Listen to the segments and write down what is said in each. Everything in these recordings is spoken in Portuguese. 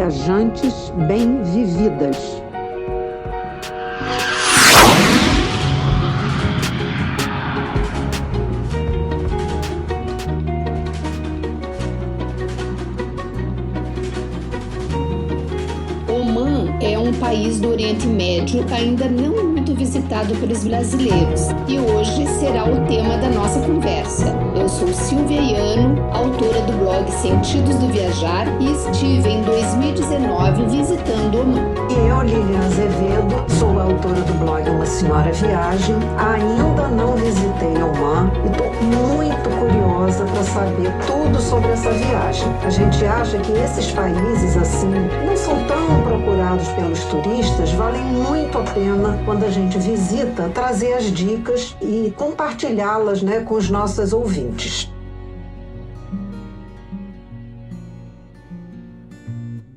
viajantes bem-vividas. Omã é um país do Oriente Médio ainda não muito visitado pelos brasileiros e hoje será o tema da nossa conversa. Eu sou Silvia Iano, autora do blog Sentidos do Viajar e estive em 2019 visitando Omã. E eu, Lilian Azevedo, sou autora do blog Uma Senhora Viagem. Ainda não visitei Omã e estou muito curiosa para saber tudo sobre essa viagem. A gente acha que esses países assim não são tão procurados pelos turistas, valem muito a pena quando a gente visita trazer as dicas e compartilhá-las, com os nossos ouvintes.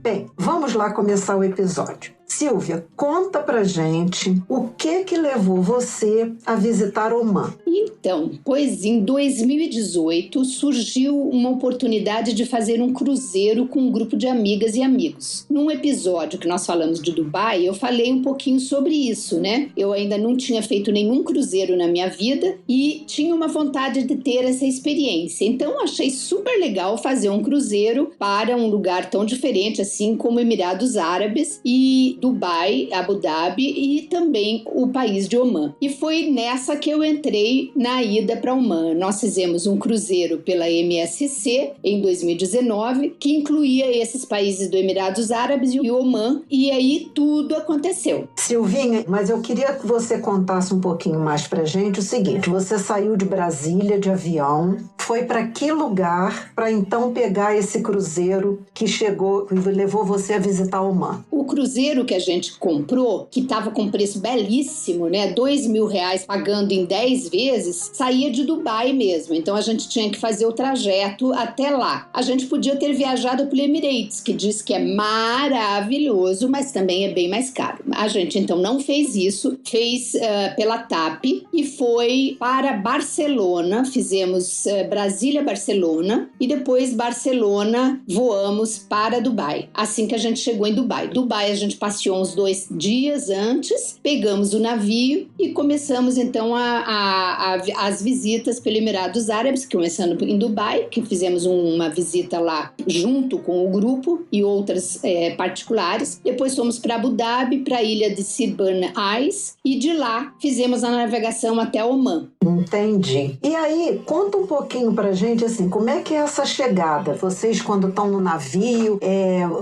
Bem, vamos lá começar o episódio. Silvia, conta pra gente o que levou você a visitar Omã. Então, pois em 2018 surgiu uma oportunidade de fazer um cruzeiro com um grupo de amigas e amigos. Num episódio que nós falamos de Dubai, eu falei um pouquinho sobre isso, né? Eu ainda não tinha feito nenhum cruzeiro na minha vida e tinha uma vontade de ter essa experiência. Então, achei super legal fazer um cruzeiro para um lugar tão diferente assim como Emirados Árabes e Dubai, Abu Dhabi e também o país de Omã. E foi nessa que eu entrei na ida para Omã. Nós fizemos um cruzeiro pela MSC em 2019, que incluía esses países do Emirados Árabes e Omã, e aí tudo aconteceu. Silvinha, mas eu queria que você contasse um pouquinho mais pra gente o seguinte: você saiu de Brasília de avião, foi para que lugar para então pegar esse cruzeiro que chegou e levou você a visitar Omã? O cruzeiro que a gente comprou, que estava com preço belíssimo, né, R$2.000 pagando em 10 vezes, saía de Dubai mesmo. Então a gente tinha que fazer o trajeto até lá. A gente podia ter viajado pelo Emirates, que diz que é maravilhoso, mas também é bem mais caro. A gente então não fez isso, fez pela TAP e foi para Barcelona. Fizemos Brasília-Barcelona e depois Barcelona voamos para Dubai. Assim que a gente chegou em Dubai. Dubai a gente passeou uns 2 dias antes, pegamos o navio e começamos então as visitas pelos Emirados Árabes, começando em Dubai, que fizemos uma visita lá junto com o grupo e outras particulares. Depois fomos para Abu Dhabi, para a ilha de Sirban Ais e de lá fizemos a navegação até Omã. Entendi. E aí, conta um pouquinho pra gente assim, como é que é essa chegada? Vocês quando estão no navio,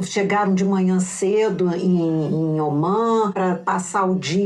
chegaram de manhã cedo em Omã para passar o dia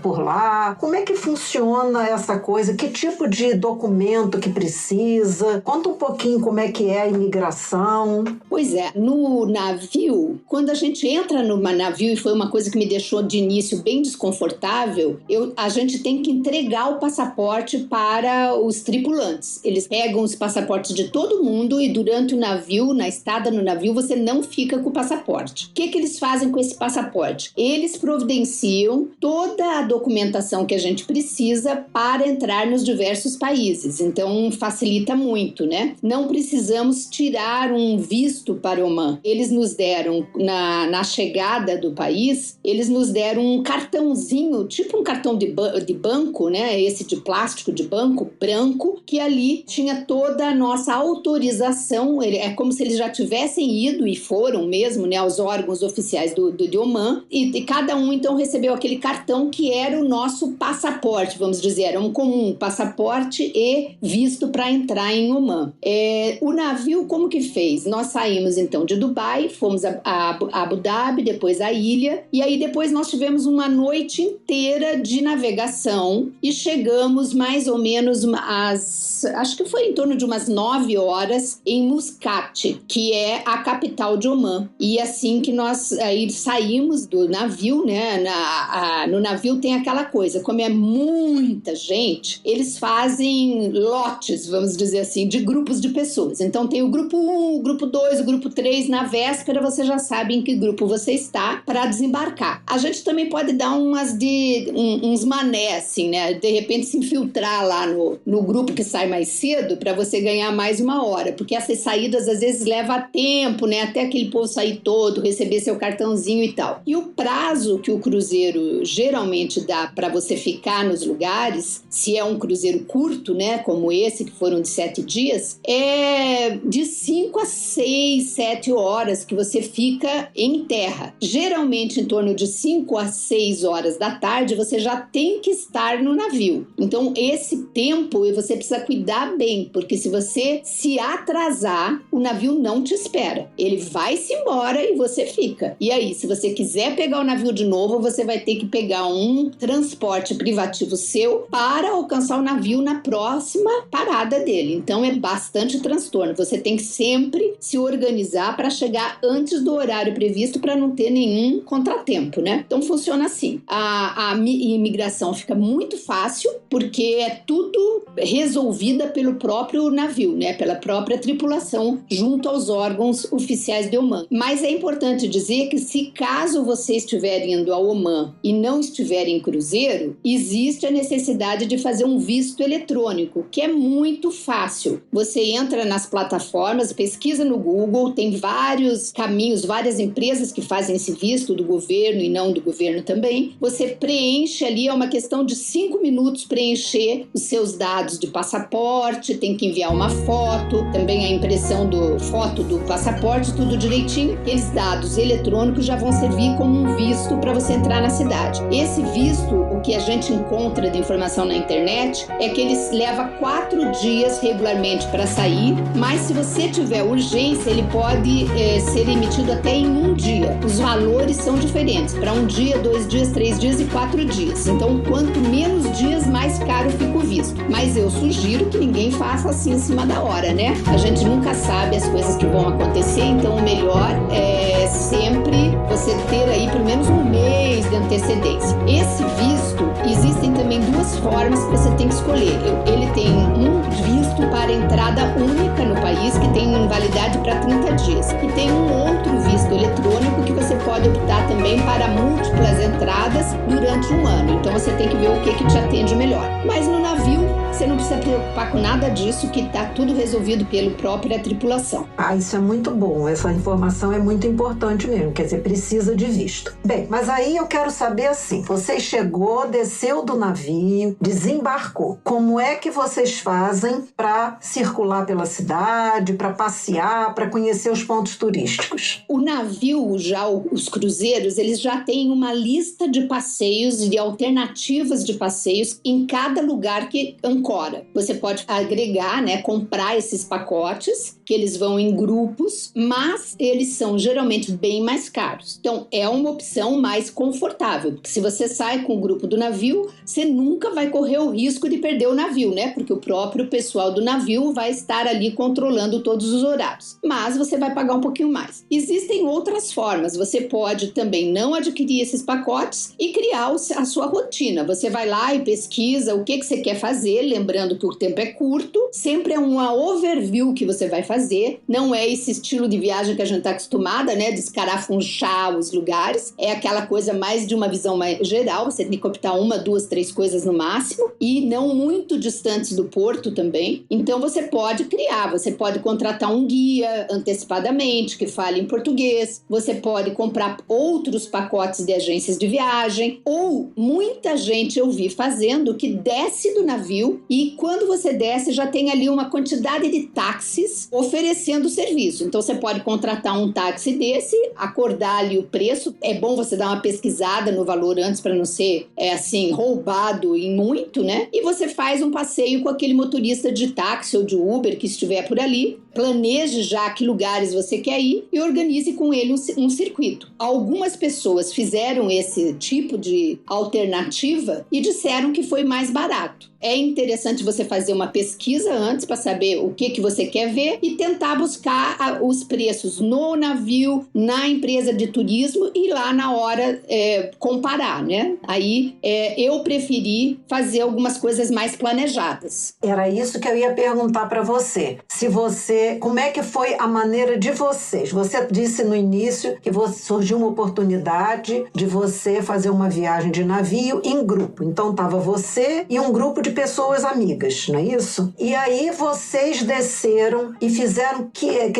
por lá. Como é que funciona essa coisa? Que tipo de documento que precisa? Conta um pouquinho como é que é a imigração. Pois é, no navio, quando a gente entra no navio, e foi uma coisa que me deixou de início bem desconfortável, a gente tem que entregar o passaporte para os tripulantes. Eles pegam os passaportes de todo mundo e durante o navio, na estada no navio, você não fica com o passaporte. O que eles fazem com esse passaporte? Eles providenciam toda a documentação que a gente precisa para entrar nos diversos países. Então, facilita muito, né? Não precisamos tirar um visto para Omã. Eles nos deram, na chegada do país, eles nos deram um cartãozinho, tipo um cartão de banco, né? Esse de plástico de banco, branco, que ali tinha toda a nossa autorização. É como se eles já tivessem ido e foram mesmo, né, aos órgãos oficiais de Omã, e cada um então recebeu aquele cartão que era o nosso passaporte, vamos dizer, era um comum, passaporte e visto para entrar em Omã. O navio como que fez? Nós saímos então de Dubai, fomos a Abu Dhabi, depois a ilha, e aí depois nós tivemos uma noite inteira de navegação e chegamos mais ou menos acho que foi em torno de umas 9 horas em Muscat, que é a capital de Omã. E assim que nós aí saímos do navio, né? No navio tem aquela coisa, como é muita gente, eles fazem lotes, vamos dizer assim, de grupos de pessoas. Então tem o grupo 1, o grupo 2, o grupo 3, na véspera você já sabe em que grupo você está para desembarcar. A gente também pode dar uns mané, assim, né? De repente se infiltrar lá no grupo que sai mais cedo sábado para você ganhar mais 1 hora, porque essas saídas às vezes levam tempo, né? Até aquele povo sair todo, receber seu cartãozinho e tal. E o prazo que o cruzeiro geralmente dá para você ficar nos lugares, se é um cruzeiro curto, né? Como esse, que foram de 7 dias, é de 5 a 6, 7 horas que você fica em terra. Geralmente em torno de 5 a 6 horas da tarde você já tem que estar no navio. Então esse tempo você precisa cuidar bem, porque se você se atrasar, o navio não te espera. Ele vai-se embora e você fica. E aí, se você quiser pegar o navio de novo, você vai ter que pegar um transporte privativo seu para alcançar o navio na próxima parada dele. Então é bastante transtorno. Você tem que sempre se organizar para chegar antes do horário previsto para não ter nenhum contratempo, né? Então funciona assim. A imigração fica muito fácil porque é tudo resolvida pelo próprio navio, né? Pela própria tripulação junto aos órgãos oficiais de Oman. Mas é importante dizer que se caso você estiver indo a Oman e não estiver em cruzeiro, existe a necessidade de fazer um visto eletrônico, que é muito fácil. Você entra nas plataformas, pesquisa no Google, tem vários caminhos, várias empresas que fazem esse visto do governo e não do governo também. Você preenche ali, é uma questão de 5 minutos preencher os seus dados de passaporte, tem que enviar uma foto, também a impressão do foto do passaporte, tudo direitinho. Aqueles dados eletrônicos já vão servir como um visto para você entrar na cidade. Esse visto, o que a gente encontra de informação na internet, é que ele leva 4 dias regularmente para sair, mas se você tiver urgência, ele pode ser emitido até em 1 dia. Os valores são diferentes, para 1 dia, 2 dias, 3 dias e 4 dias. Então, quanto menos dias, mais caro fica o visto. Mas eu sugiro que ninguém faça assim em cima da hora, né? A gente nunca sabe as coisas que vão acontecer, então o melhor é sempre você ter aí pelo menos 1 mês de antecedência. Esse visto, existem também 2 formas que você tem que escolher. Ele tem um visto para entrada única no país, que tem validade para 30 dias. E tem um outro visto eletrônico que você pode optar também para múltiplas entradas durante 1 ano. Então você tem que ver o que te atende melhor. Mas no navio, você não precisa preocupar com nada disso, que está tudo resolvido pela própria tripulação. Isso é muito bom. Essa informação é muito importante mesmo. Quer dizer, precisa de visto. Bem, mas aí eu quero saber assim, você chegou, desceu do navio, desembarcou. Como é que vocês fazem para circular pela cidade, para passear, para conhecer os pontos turísticos? O navio, já os cruzeiros, eles já têm uma lista de passeios e de alternativas de passeios em cada lugar que ancora. Você pode agregar, né, comprar esses pacotes, que eles vão em grupos, mas eles são geralmente bem mais caros. Então, é uma opção mais confortável, porque se você sai com o grupo do navio, você nunca vai correr o risco de perder o navio, né? Porque o próprio pessoal do navio vai estar ali controlando todos os horários. Mas você vai pagar um pouquinho mais. Existem outras formas. Você pode também não adquirir esses pacotes e criar a sua rotina. Você vai lá e pesquisa o que você quer fazer, lembrando que o tempo é curto, sempre é uma overview que você vai fazer, não é esse estilo de viagem que a gente está acostumada, né, de escarafunchar os lugares, é aquela coisa mais de uma visão mais geral, você tem que optar 1, 2, 3 coisas no máximo, e não muito distantes do porto também. Então você pode criar, você pode contratar um guia antecipadamente, que fale em português, você pode comprar outros pacotes de agências de viagem, ou muita gente eu vi fazendo que desce do navio e quando você desce já tem ali uma quantidade de táxis oferecendo serviço. Então você pode contratar um táxi desse, acordar ali o preço. É bom você dar uma pesquisada no valor antes para não ser assim roubado em muito, né? E você faz um passeio com aquele motorista de táxi ou de Uber que estiver por ali. Planeje já que lugares você quer ir e organize com ele um circuito. Algumas pessoas fizeram esse tipo de alternativa e disseram que foi mais barato. É interessante você fazer uma pesquisa antes para saber o que você quer ver e tentar buscar os preços no navio, na empresa de turismo e lá na hora comparar, né? Aí eu preferi fazer algumas coisas mais planejadas. Era isso que eu ia perguntar para você. Se você como é que foi a maneira de vocês? Você disse no início que surgiu uma oportunidade de você fazer uma viagem de navio em grupo. Então estava você e um grupo de pessoas amigas, não é isso? E aí vocês desceram e fizeram o que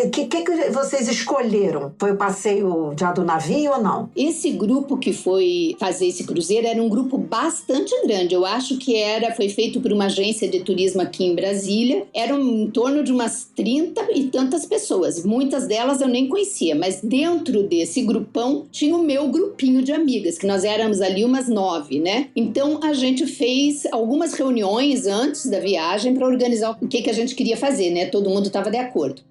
vocês escolheram? Foi o passeio já do navio ou não? Esse grupo que foi fazer esse cruzeiro era um grupo bastante grande. Eu acho que foi feito por uma agência de turismo aqui em Brasília. Eram em torno de umas 30 e tantas pessoas. Muitas delas eu nem conhecia, mas dentro desse grupão tinha o meu grupinho de amigas, que nós éramos ali umas 9, né? Então a gente fez algumas reuniões antes da viagem para organizar o que a gente queria fazer, né? Todo mundo estava de acordo.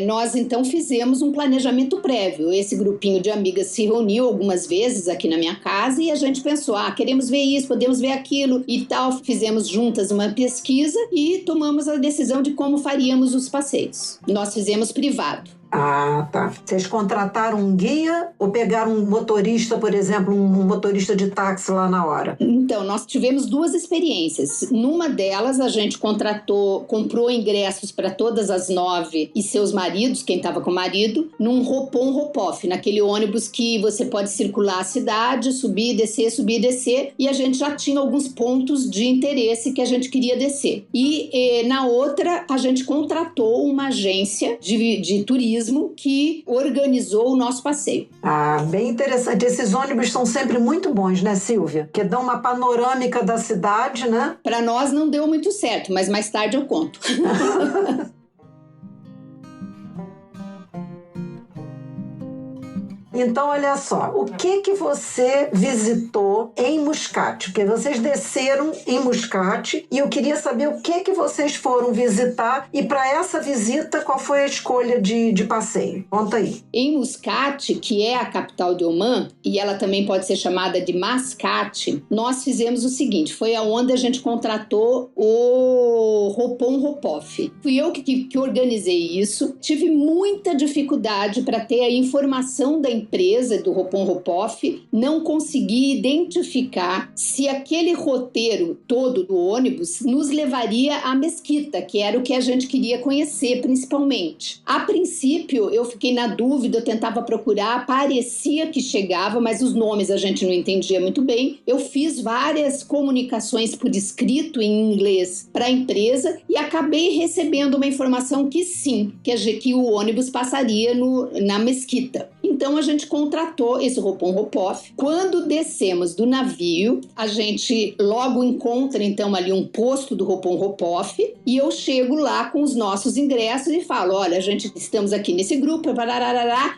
Nós então fizemos um planejamento prévio. Esse grupinho de amigas se reuniu algumas vezes aqui na minha casa e a gente pensou, queremos ver isso, podemos ver aquilo e tal. Fizemos juntas uma pesquisa e tomamos a decisão de como faríamos os passeios. Nós fizemos privado. Ah, tá. Vocês contrataram um guia ou pegaram um motorista, por exemplo, um motorista de táxi lá na hora? Então, nós tivemos 2 experiências. Numa delas, a gente comprou ingressos para todas as 9 e seus maridos, quem estava com o marido, num Hop-on-Hop-off, naquele ônibus que você pode circular a cidade, subir e descer, e a gente já tinha alguns pontos de interesse que a gente queria descer. E na outra, a gente contratou uma agência de turismo que organizou o nosso passeio. Bem interessante. Esses ônibus são sempre muito bons, né, Silvia? Que dão uma panorâmica da cidade, né? Para nós não deu muito certo, mas mais tarde eu conto. Então, olha só, o que você visitou em Muscat? Porque vocês desceram em Muscat e eu queria saber o que vocês foram visitar e para essa visita, qual foi a escolha de passeio? Conta aí. Em Muscat, que é a capital de Omã, e ela também pode ser chamada de Mascate, nós fizemos o seguinte, foi aonde a gente contratou o Hop-on-Hop-off. Fui eu que organizei isso, tive muita dificuldade para ter a informação da empresa do Hop-on-Hop-off, não consegui identificar se aquele roteiro todo do ônibus nos levaria à Mesquita, que era o que a gente queria conhecer principalmente. A princípio, eu fiquei na dúvida, eu tentava procurar, parecia que chegava, mas os nomes a gente não entendia muito bem. Eu fiz várias comunicações por escrito em inglês para a empresa e acabei recebendo uma informação que sim, que o ônibus passaria na Mesquita. Então a gente contratou esse Hop-on-Hop-off. Quando descemos do navio, a gente logo encontra então ali um posto do Hop-on-Hop-off e eu chego lá com os nossos ingressos e falo, olha, estamos aqui nesse grupo,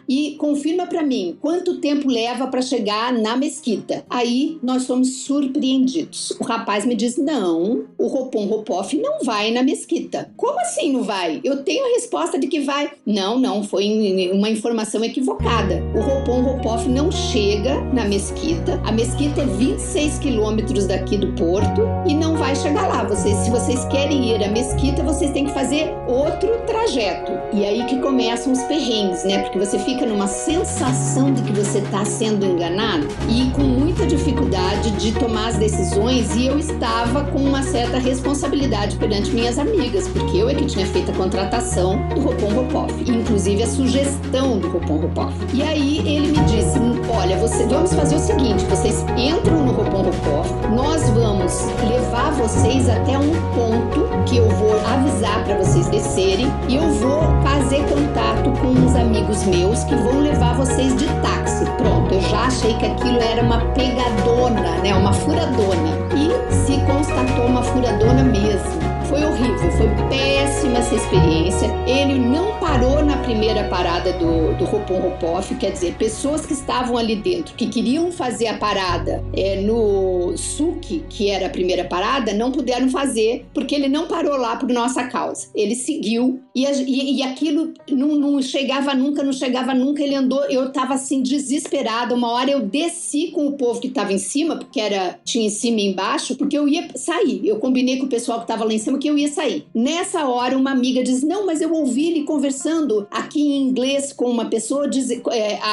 e confirma para mim quanto tempo leva para chegar na Mesquita. Aí nós somos surpreendidos. O rapaz me diz, não, o Hop-on-Hop-off não vai na Mesquita. Como assim não vai? Eu tenho a resposta de que vai. Não, foi uma informação equivocada. O Hop-on-Hop-off não chega na Mesquita. A Mesquita é 26 quilômetros daqui do porto e não vai chegar lá. Se vocês querem ir à Mesquita, vocês têm que fazer outro trajeto. E aí que começam os perrengues, né? Porque você fica numa sensação de que você está sendo enganado e com muita dificuldade de tomar as decisões, e eu estava com uma certa responsabilidade perante minhas amigas, porque eu é que tinha feito a contratação do Hop-on-Hop-off, inclusive a sugestão do Hop-on-Hop-off. E aí ele me disse, olha, vamos fazer o seguinte, vocês entram no Hop-on-Hop-off, nós vamos levar vocês até um ponto que eu vou avisar para vocês descerem e eu vou fazer contato com uns amigos meus que vão levar vocês de táxi. Pronto, eu já achei que aquilo era uma pegadona, né, uma furadona. E se constatou uma furadona mesmo. Foi horrível, foi péssima essa experiência. Ele não parou na primeira parada do Hop-on-Hop-off, quer dizer, pessoas que estavam ali dentro, que queriam fazer a parada no Suc, que era a primeira parada, não puderam fazer, porque ele não parou lá por nossa causa. Ele seguiu e aquilo não chegava nunca, ele andou, eu estava assim desesperada, 1h30 hora eu desci com o povo que estava em cima, porque tinha em cima e embaixo, porque eu ia sair. Eu combinei com o pessoal que estava lá em cima que eu ia sair. Nessa hora, uma amiga diz, não, mas eu ouvi ele conversando aqui em inglês com uma pessoa,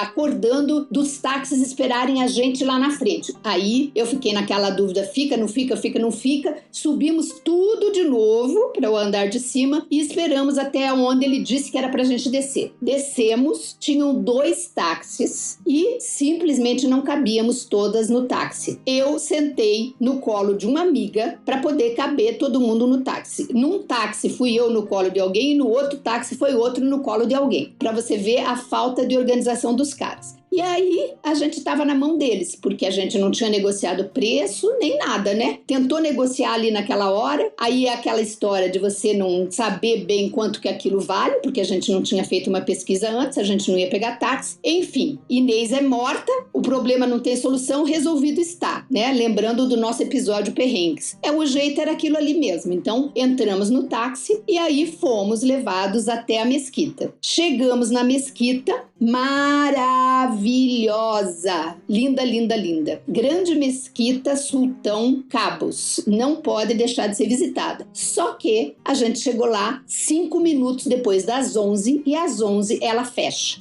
acordando dos táxis esperarem a gente lá na frente. Aí eu fiquei naquela dúvida, fica, não fica, fica, não fica. Subimos tudo de novo para o andar de cima e esperamos até onde ele disse que era pra gente descer. Descemos, tinham 2 táxis e simplesmente não cabíamos todas no táxi. Eu sentei no colo de uma amiga para poder caber todo mundo no táxi. Num táxi fui eu no colo de alguém e no outro táxi foi outro no colo de alguém. Para você ver a falta de organização dos caras. E aí, a gente estava na mão deles, porque a gente não tinha negociado preço nem nada, né? Tentou negociar ali naquela hora, aí é aquela história de você não saber bem quanto que aquilo vale, porque a gente não tinha feito uma pesquisa antes, a gente não ia pegar táxi. Enfim, Inês é morta, o problema não tem solução, resolvido está, né? Lembrando do nosso episódio Perrengues. O jeito era aquilo ali mesmo. Então, entramos no táxi e aí fomos levados até a mesquita. Chegamos na mesquita, maravilhosa, linda, linda, linda. Grande mesquita Sultão Qaboos, não pode deixar de ser visitada. Só que a gente chegou lá 5 minutos depois das 11 e às 11 ela fecha.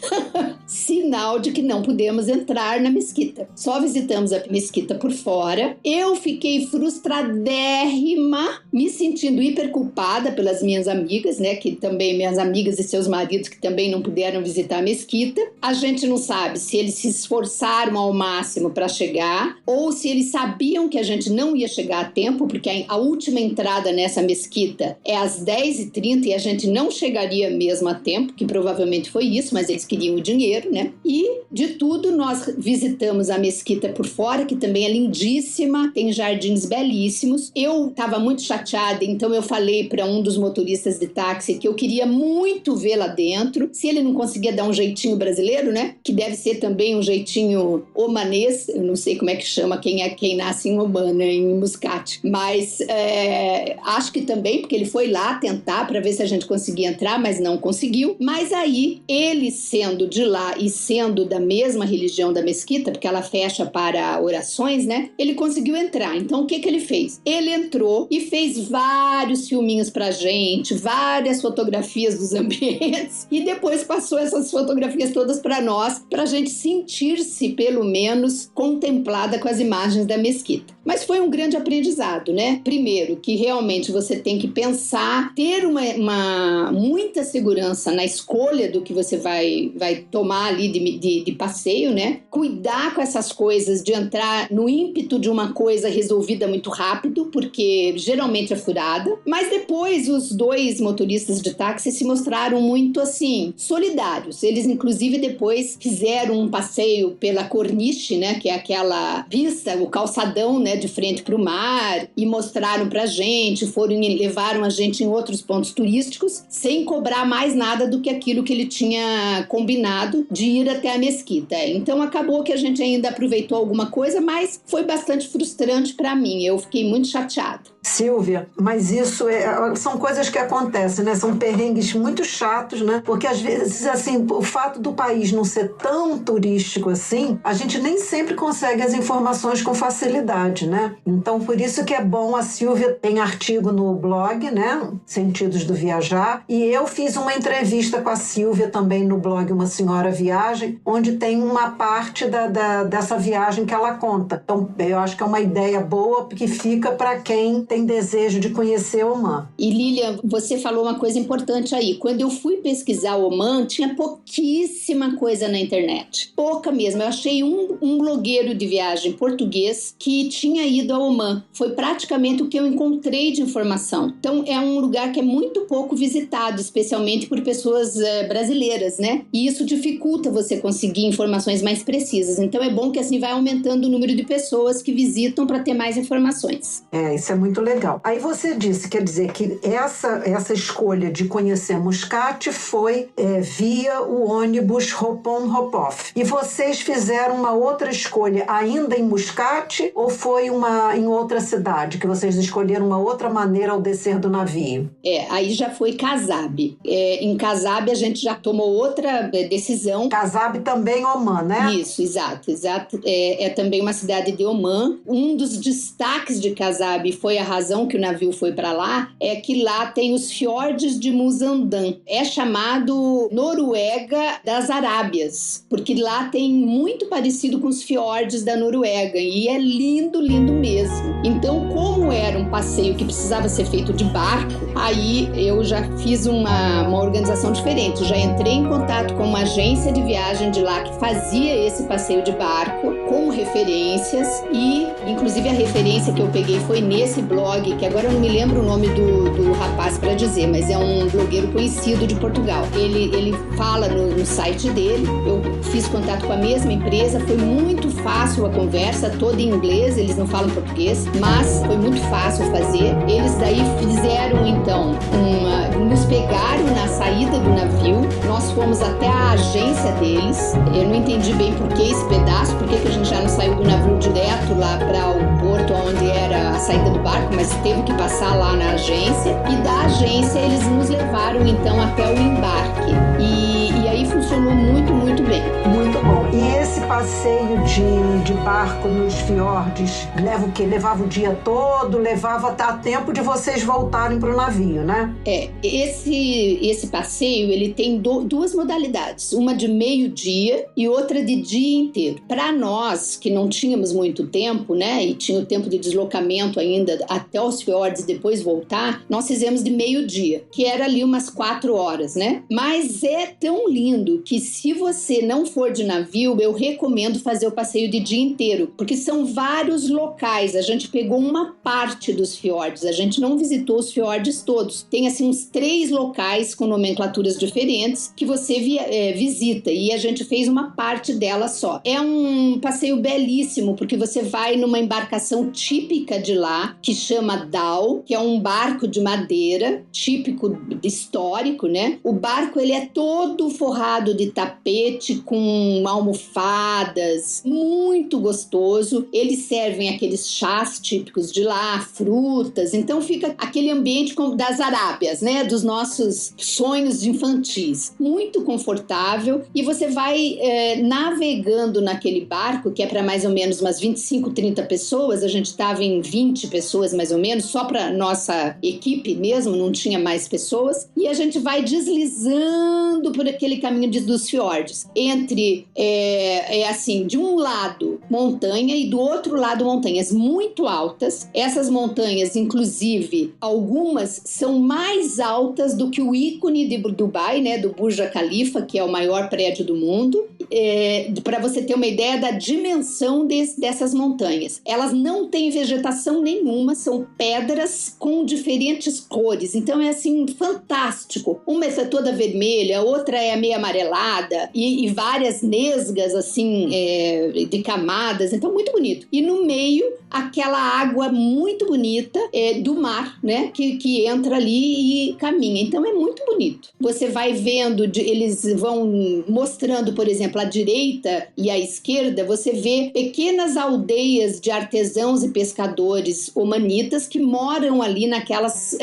Sinal de que não podemos entrar na mesquita. Só visitamos a mesquita por fora. Eu fiquei frustradérrima, me sentindo hiper culpada pelas minhas amigas, né, que também minhas amigas e seus maridos que também não puderam visitar a mesquita. A gente não sabe se eles se esforçaram ao máximo para chegar ou se eles sabiam que a gente não ia chegar a tempo, porque a última entrada nessa mesquita é às 10h30 e a gente não chegaria mesmo a tempo, que provavelmente foi isso, mas eles queriam o dinheiro, né? E de tudo nós visitamos a mesquita por fora, que também é lindíssima, tem jardins belíssimos. Eu estava muito chateada, então eu falei para um dos motoristas de táxi que eu queria muito ver lá dentro, se ele não conseguia dar um jeitinho brasileiro, né? Que deve ser também um jeitinho omanês, eu não sei como é que chama quem nasce em Oman, né? Em Muscat. Mas acho que também, porque ele foi lá tentar para ver se a gente conseguia entrar, mas não conseguiu. Mas aí, ele sendo de lá e sendo da mesma religião da mesquita, porque ela fecha para orações, né? Ele conseguiu entrar. Então, o que ele fez? Ele entrou e fez vários filminhos pra gente, várias fotografias dos ambientes e depois passou essas fotografias todas para nós, para a gente sentir-se, pelo menos, contemplada com as imagens da mesquita. Mas foi um grande aprendizado, né? Primeiro, que realmente você tem que pensar, ter muita segurança na escolha do que você vai tomar ali de passeio, né? Cuidar com essas coisas de entrar no ímpeto de uma coisa resolvida muito rápido, porque geralmente é furada. Mas depois, os 2 motoristas de táxi se mostraram muito, assim, solidários. Eles, inclusive, depois fizeram um passeio pela corniche, né? Que é aquela pista, o calçadão, né? De frente para o mar, e mostraram pra gente, levaram a gente em outros pontos turísticos, sem cobrar mais nada do que aquilo que ele tinha combinado de ir até a mesquita. Então acabou que a gente ainda aproveitou alguma coisa, mas foi bastante frustrante para mim, eu fiquei muito chateada. Silvia, mas isso são coisas que acontecem, né? São perrengues muito chatos, né? Porque às vezes, assim, o fato do país não ser tão turístico assim, a gente nem sempre consegue as informações com facilidade, né? Então, por isso que é bom, a Silvia tem artigo no blog, né? Sentidos do Viajar, e eu fiz uma entrevista com a Silvia também no blog Uma Senhora Viagem, onde tem uma parte dessa viagem que ela conta. Então, eu acho que é uma ideia boa, que fica para quem tem desejo de conhecer Oman. E Lilian, você falou uma coisa importante aí. Quando eu fui pesquisar Oman, tinha pouquíssima coisa na internet. Pouca mesmo. Eu achei um blogueiro de viagem português que tinha ido a Oman. Foi praticamente o que eu encontrei de informação. Então, é um lugar que é muito pouco visitado, especialmente por pessoas brasileiras, né? E isso dificulta você conseguir informações mais precisas. Então, é bom que assim vai aumentando o número de pessoas que visitam para ter mais informações. Isso é muito legal. legal. Aí você disse, quer dizer, que essa escolha de conhecer Muscat foi via o ônibus Hop-on-Hop-off. E vocês fizeram uma outra escolha ainda em Muscat ou foi em outra cidade, que vocês escolheram uma outra maneira ao descer do navio? Aí já foi Kasab. Em Kasab a gente já tomou outra decisão. Kasab também Omã, né? Isso, exato. É também uma cidade de Omã. Um dos destaques de Kasab, foi a razão que o navio foi para lá, é que lá tem os fiordes de Muzandan. É chamado Noruega das Arábias, porque lá tem muito parecido com os fiordes da Noruega e é lindo, lindo mesmo. Então, como era um passeio que precisava ser feito de barco, aí eu já fiz uma organização diferente. Já entrei em contato com uma agência de viagem de lá que fazia esse passeio de barco com referências e, inclusive, a referência que eu peguei foi nesse blog, que agora eu não me lembro o nome do rapaz para dizer, mas é um blogueiro conhecido de Portugal. Ele fala no site dele. Eu fiz contato com a mesma empresa, foi muito fácil a conversa, toda em inglês, eles não falam português, mas foi muito fácil fazer. Eles daí fizeram, então, nos pegaram na saída do navio, nós fomos até a agência deles. Eu não entendi bem por que esse pedaço, por que a gente já não saiu do navio direto lá para o porto onde era a saída do barco, mas teve que passar lá na agência, e da agência eles nos levaram então até o embarque, e aí funcionou muito, muito bem. Muito bom. E esse passeio de barco nos fiordes leva o quê? Levava o dia todo? Levava até a tempo de vocês voltarem para o navio, né? Esse passeio, ele tem duas modalidades, uma de meio-dia e outra de dia inteiro. Para nós, que não tínhamos muito tempo, né, e tinha o tempo de deslocamento ainda até os fiordes e depois voltar, nós fizemos de meio-dia, que era ali umas 4 horas, né? Mas é tão lindo que se você não for de navio, eu recomendo fazer o passeio de dia inteiro, porque são vários locais. A gente pegou uma parte dos fiordes, a gente não visitou os fiordes todos. Tem assim uns 3 locais com nomenclaturas diferentes que você visita, e a gente fez uma parte dela só. É um passeio belíssimo, porque você vai numa embarcação típica de lá, que chama dhow, que é um barco de madeira, típico histórico, né? O barco, ele é todo forrado de tapete, com almofadas, muito gostoso. Eles servem aqueles chás típicos de lá, frutas, então fica aquele ambiente como das Arábias, né? Dos nossos sonhos infantis. Muito confortável, e você vai navegando naquele barco, que é para mais ou menos umas 25, 30 pessoas. A gente estava em 20 pessoas mais ou menos, só para nossa equipe mesmo, não tinha mais pessoas, e a gente vai deslizando por aquele caminho dos fiordes, entre assim, de um lado montanha e do outro lado montanhas muito altas. Essas montanhas, inclusive, algumas são mais altas do que o ícone de Dubai, né, do Burj Khalifa, que é o maior prédio do mundo. Para você ter uma ideia da dimensão dessas montanhas. Elas não têm vegetação nenhuma, são pedras com diferentes cores, então é assim, fantástico. Uma é toda vermelha, outra é meio amarelada, e várias nesgas assim, de camadas, então muito bonito. E no meio, aquela água muito bonita do mar, né, que entra ali e caminha, então é muito bonito. Você vai vendo, eles vão mostrando, por exemplo, à direita e à esquerda, você vê pequenas aldeias de artesãos e pescadores omanitas que moram ali naquelas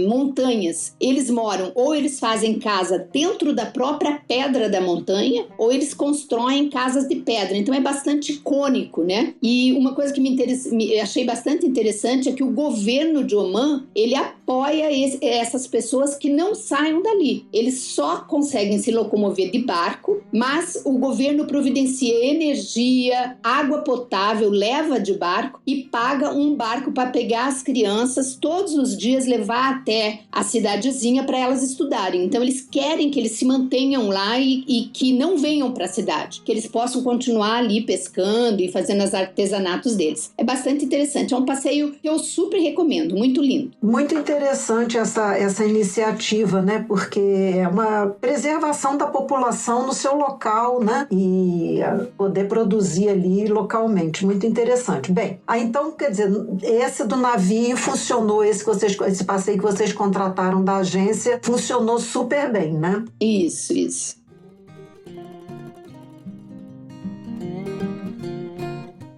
montanhas. Eles moram, ou eles fazem casa dentro da própria pedra da montanha, ou eles constroem casas de pedra, então é bastante icônico, né? E uma coisa que achei bastante interessante é que o governo de Omã, ele apoia essas pessoas que não saiam dali. Eles só conseguem se locomover de barco, mas o governo providencia energia, água potável, leva de barco e paga um barco para pegar as crianças todos os dias, levar até a cidadezinha para elas estudarem. Então eles querem que eles se mantenham lá e que não venham para a cidade, que eles possam possam continuar ali pescando e fazendo os artesanatos deles. É bastante interessante, é um passeio que eu super recomendo, muito lindo. Muito interessante essa iniciativa, né? Porque é uma preservação da população no seu local, né? E poder produzir ali localmente, muito interessante. Bem, então, quer dizer, esse do navio funcionou, esse passeio que vocês contrataram da agência, funcionou super bem, né? Isso.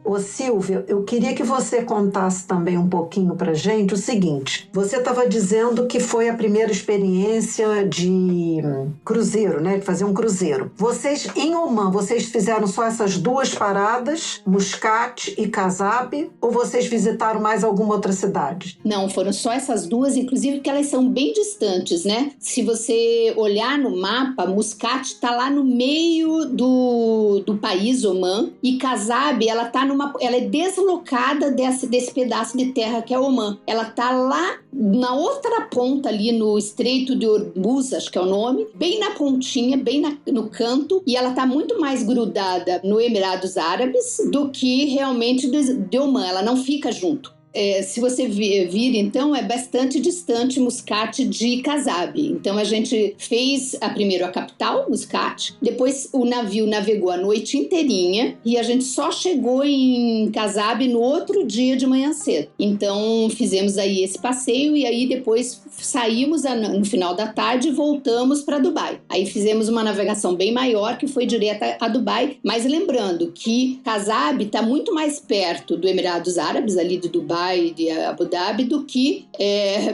Ô Silvia, eu queria que você contasse também um pouquinho pra gente o seguinte, você estava dizendo que foi a primeira experiência de cruzeiro, né, de fazer um cruzeiro. Vocês, em Oman, vocês fizeram só essas 2 paradas, Muscat e Casab, ou vocês visitaram mais alguma outra cidade? Não, foram só essas 2, inclusive porque elas são bem distantes, né? Se você olhar no mapa, Muscat está lá no meio do país, Oman, e Casab, ela é deslocada desse pedaço de terra que é Oman. Ela tá lá na outra ponta ali no Estreito de Hormuz, acho que é o nome, bem na pontinha, bem no canto, e ela tá muito mais grudada no Emirados Árabes do que realmente de Oman. Ela não fica junto. Se você vir, então, é bastante distante Muscat de Casab. Então, a gente fez primeiro a capital, Muscat, depois o navio navegou a noite inteirinha e a gente só chegou em Casab no outro dia de manhã cedo. Então, fizemos aí esse passeio e aí depois saímos no final da tarde e voltamos para Dubai. Aí fizemos uma navegação bem maior que foi direto a Dubai, mas lembrando que Casab está muito mais perto do Emirados Árabes, ali de Dubai, de Abu Dhabi, do que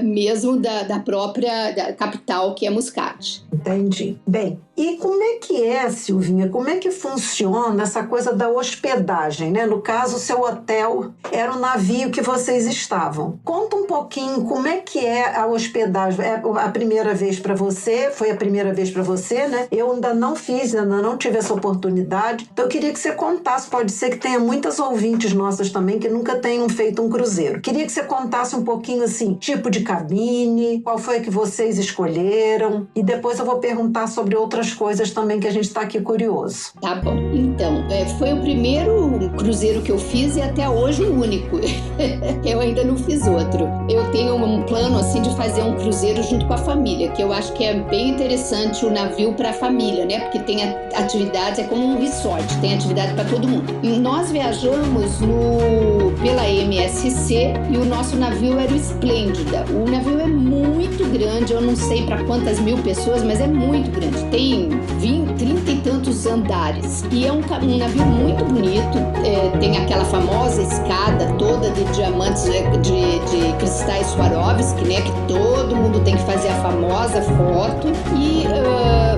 mesmo da própria capital, que é Muscat. Entendi. Bem, e como é que é, Silvinha, como é que funciona essa coisa da hospedagem, né? No caso, o seu hotel era o navio que vocês estavam. Conta um pouquinho como é que é a hospedagem. É a primeira vez para você, foi a primeira vez para você, né? Eu ainda não tive essa oportunidade. Então, eu queria que você contasse, pode ser que tenha muitas ouvintes nossas também que nunca tenham feito um cruzeiro. Queria que você contasse um pouquinho, assim, tipo de cabine, qual foi a que vocês escolheram, e depois eu vou perguntar sobre outras coisas também que a gente está aqui curioso. Tá bom. Então, foi o primeiro cruzeiro que eu fiz e até hoje o único. Eu ainda não fiz outro. Eu tenho um plano, assim, de fazer um cruzeiro junto com a família, que eu acho que é bem interessante o navio para a família, né? Porque tem atividades, é como um resort, tem atividade para todo mundo. E nós viajamos pela MSC e o nosso navio era o Esplêndida. O navio é muito grande, eu não sei para quantas mil pessoas, mas é muito grande. Tem 30 e tantos andares. E é um navio muito bonito. Tem aquela famosa escada toda de diamantes, de cristais Swarovski, né? Que todo mundo tem que fazer a famosa foto. E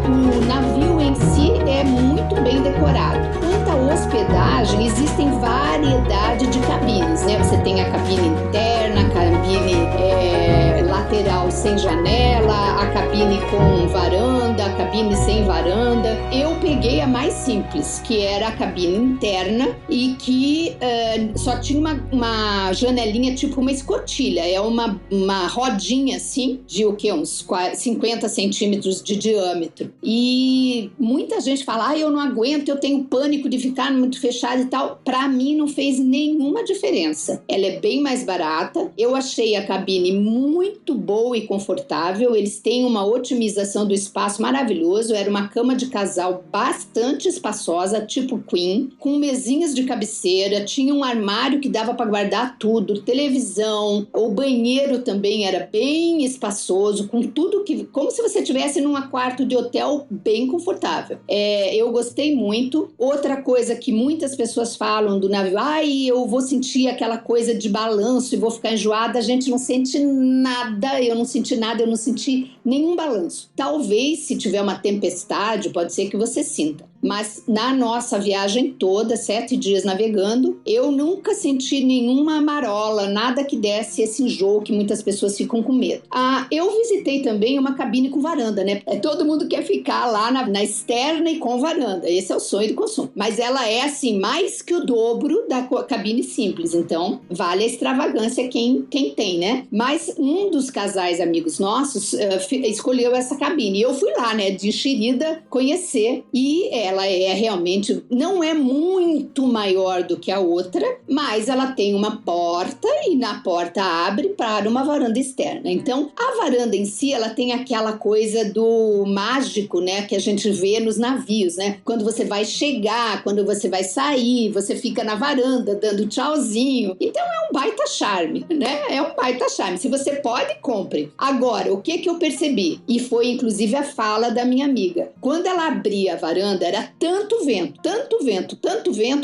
o navio em si é muito bem decorado. Quanto à hospedagem, existem variedade de cabines, né? Você tem a cabine interna, a cabine lateral sem janela, a cabine com varanda, a cabine sem varanda. Eu peguei a mais simples, que era a cabine interna e que só tinha uma janelinha, tipo uma escotilha. É uma rodinha assim, de uns 50 centímetros de diâmetro. E muita gente fala, eu não aguento, eu tenho pânico de ficar muito fechado e tal. Pra mim não fez nenhuma diferença. Ela é bem mais barata. Eu achei a cabine muito boa e confortável. Eles têm uma otimização do espaço maravilhoso. Era uma cama de casal bastante espaçosa, tipo queen, com mesinhas de cabeceira. Tinha um armário que dava para guardar tudo, televisão. O banheiro também era bem espaçoso, com tudo como se você estivesse num quarto de hotel bem confortável. Eu gostei muito. Outra coisa que muitas pessoas falam do navio, eu vou sentir aquela coisa de balanço e vou ficar enjoada. A gente não sente nada, eu não senti nada, eu não senti nenhum balanço. Talvez, se tiver uma tempestade, pode ser que você sinta. Mas na nossa viagem toda, 7 dias navegando, eu nunca senti nenhuma marola, nada que desse esse enjoo que muitas pessoas ficam com medo. Eu visitei também uma cabine com varanda, né? Todo mundo quer ficar lá na externa e com varanda. Esse é o sonho do consumo. Mas ela é, assim, mais que o dobro da cabine simples. Então, vale a extravagância quem tem, né? Mas um dos casais amigos nossos escolheu essa cabine. E eu fui lá, né, de enxerida, conhecer. E ela é realmente, não é muito maior do que a outra, mas ela tem uma porta e na porta abre para uma varanda externa. Então, a varanda em si, ela tem aquela coisa do mágico, né, que a gente vê nos navios, né? Quando você vai chegar, quando você vai sair, você fica na varanda dando tchauzinho. Então, é um baita charme, né? É um baita charme. Se você pode, compre. Agora, o que eu percebi? E foi, inclusive, a fala da minha amiga. Quando ela abria a varanda, era tanto vento,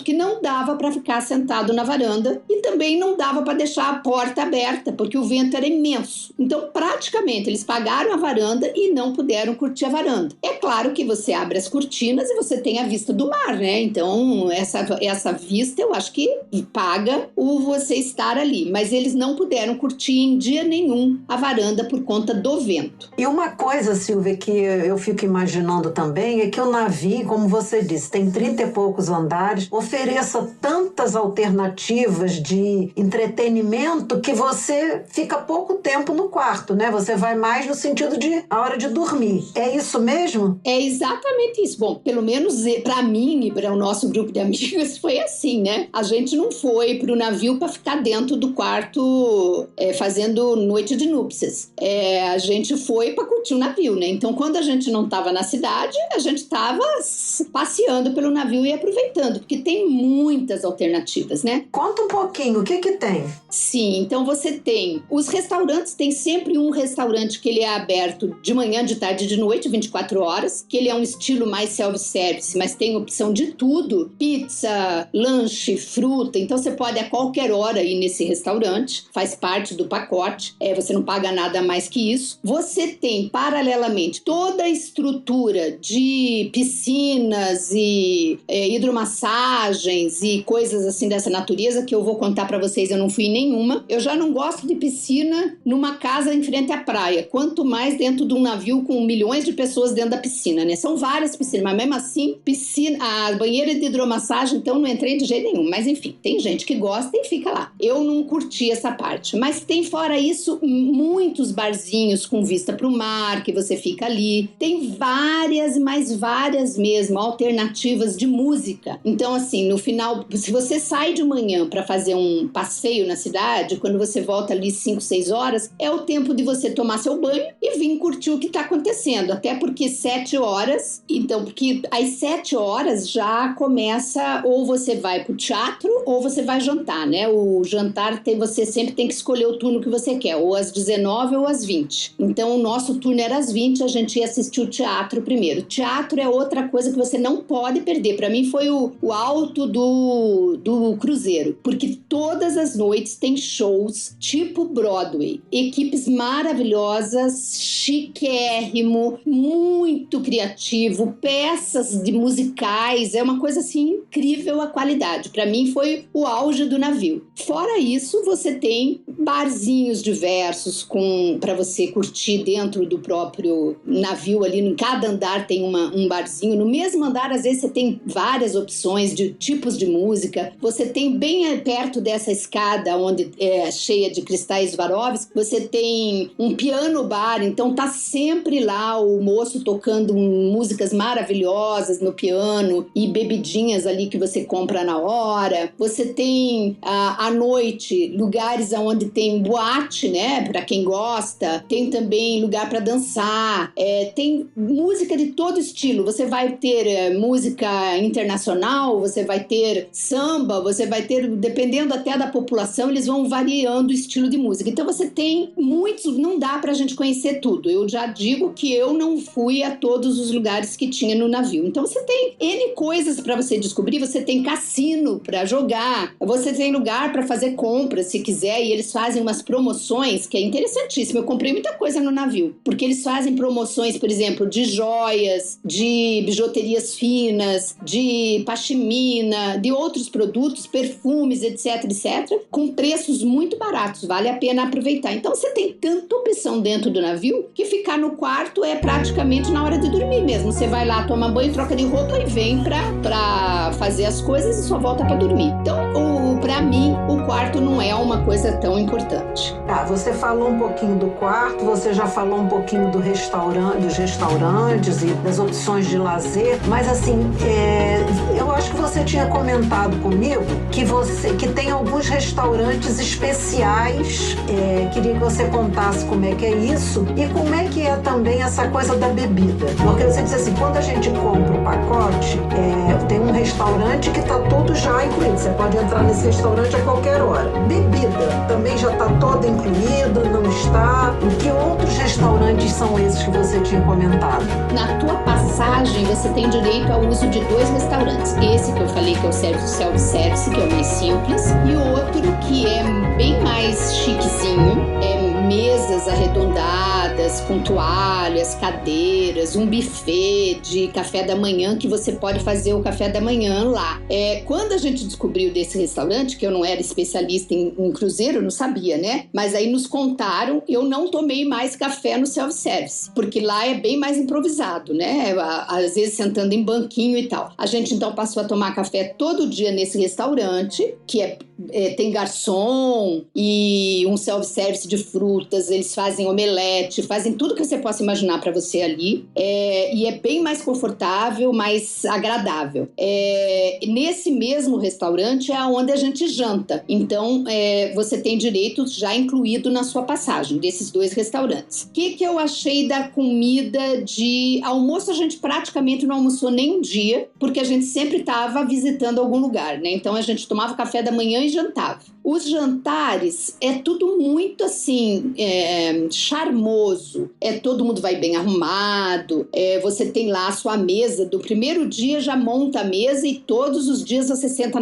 que não dava para ficar sentado na varanda e também não dava para deixar a porta aberta, porque o vento era imenso. Então, praticamente, eles pagaram a varanda e não puderam curtir a varanda. É claro que você abre as cortinas e você tem a vista do mar, né? Então, essa vista, eu acho que paga o você estar ali. Mas eles não puderam curtir em dia nenhum a varanda por conta do vento. E uma coisa, Silvia, que eu fico imaginando também é que o navio, como você disse, tem 30 e poucos andares, ofereça tantas alternativas de entretenimento que você fica pouco tempo no quarto, né? Você vai mais no sentido de a hora de dormir. É isso mesmo? É exatamente isso. Bom, pelo menos para mim e para o nosso grupo de amigos foi assim, né? A gente não foi para o navio para ficar dentro do quarto fazendo noite de núpcias. A gente foi para curtir o navio, né? Então, quando a gente não estava na cidade, a gente estava passeando pelo navio e aproveitando, porque tem muitas alternativas, né? Conta um pouquinho, o que tem? Sim, então você tem... Os restaurantes, tem sempre um restaurante que ele é aberto de manhã, de tarde e de noite, 24 horas, que ele é um estilo mais self-service, mas tem opção de tudo, pizza, lanche, fruta, então você pode a qualquer hora ir nesse restaurante, faz parte do pacote, você não paga nada mais que isso. Você tem, paralelamente, toda a estrutura de piscinas e hidromassagens e coisas assim dessa natureza, que eu vou contar pra vocês, eu não fui em nenhuma. Eu já não gosto de piscina numa casa em frente à praia, quanto mais dentro de um navio com milhões de pessoas dentro da piscina, né? São várias piscinas, mas mesmo assim, a banheira de hidromassagem, então não entrei de jeito nenhum. Mas enfim, tem gente que gosta e fica lá. Eu não curti essa parte. Mas tem, fora isso, muitos barzinhos com vista para o mar, que você fica ali. Tem várias, mas várias mesmo, alternativas de música. Então, assim, no final, se você sai de manhã para fazer um passeio na cidade, quando você volta ali 5, 6 horas, é o tempo de você tomar seu banho e vir curtir o que está acontecendo. Até porque 7 horas, então, porque às 7 horas já começa, ou você vai pro teatro, ou você vai jantar, né? O jantar você sempre tem que escolher o turno que você quer, ou às 19 ou às 20. Então, o nosso turno era às 20, a gente ia assistir o teatro primeiro. Teatro é outra coisa que você não pode perder. Para mim foi o alto do cruzeiro, porque todas as noites tem shows tipo Broadway, equipes maravilhosas, chiquérrimo, muito criativo, peças de musicais, é uma coisa assim incrível a qualidade. Para mim foi o auge do navio. Fora isso, você tem barzinhos diversos para você curtir dentro do próprio navio ali, em cada andar tem um barzinho. No mesmo andar, às vezes, você tem várias opções de tipos de música. Você tem bem perto dessa escada, onde é cheia de cristais Swarovski, você tem um piano bar, então tá sempre lá o moço tocando músicas maravilhosas no piano e bebidinhas ali que você compra na hora. Você tem à noite lugares onde tem boate, né, para quem gosta. Tem também lugar para dançar. Tem música de todo estilo. Você vai ter música internacional, você vai ter samba, você vai ter, dependendo até da população, eles vão variando o estilo de música. Então você tem muitos, não dá pra gente conhecer tudo. Eu já digo que eu não fui a todos os lugares que tinha no navio. Então você tem N coisas para você descobrir, você tem cassino para jogar, você tem lugar para fazer compras se quiser, e eles fazem umas promoções que é interessantíssimo. Eu comprei muita coisa no navio, porque eles fazem promoções, por exemplo, de joias, de bijuterias finas, de pashmina, de outros produtos, perfumes, etc, com preços muito baratos, vale a pena aproveitar. Então você tem tanta opção dentro do navio que ficar no quarto é praticamente na hora de dormir mesmo. Você vai lá, toma banho, troca de roupa e vem pra fazer as coisas e só volta pra dormir. Então, pra mim, o quarto não é uma coisa tão importante. Você falou um pouquinho do quarto, você já falou um pouquinho dos restaurantes e das opções de lazer, mas assim, eu acho que você tinha comentado comigo que tem alguns restaurantes especiais. Queria que você contasse como é que é isso e como é que é também essa coisa da bebida. Porque você disse assim, quando a gente compra o pacote, tem um restaurante que está tudo já incluído. Você pode entrar nesse restaurante a qualquer hora. Bebida também já está toda incluída, não está? E que outros restaurantes são esses que você tinha comentado? Na tua passagem, você tem direito ao uso de 2 restaurantes. Esse que eu falei que é o self-service, que é o mais simples, e o outro que é bem mais chiquezinho, mesas arredondadas, com toalhas, cadeiras, um buffet de café da manhã, que você pode fazer o café da manhã lá. Quando a gente descobriu desse restaurante, que eu não era especialista em cruzeiro, não sabia, né? Mas aí nos contaram, eu não tomei mais café no self-service, porque lá é bem mais improvisado, né? Às vezes sentando em banquinho e tal. A gente então passou a tomar café todo dia nesse restaurante, que tem garçom e um self-service de frutas, eles fazem omelete, fazem tudo que você possa imaginar para você ali, e é bem mais confortável, mais agradável. Nesse mesmo restaurante é onde a gente janta, então você tem direito já incluído na sua passagem desses 2 restaurantes. O que eu achei da comida de almoço? A gente praticamente não almoçou nem um dia, porque a gente sempre estava visitando algum lugar, né? Então a gente tomava café da manhã e jantava. Os jantares é tudo muito assim, charmoso, todo mundo vai bem arrumado, você tem lá a sua mesa, do primeiro dia já monta a mesa e todos os dias você senta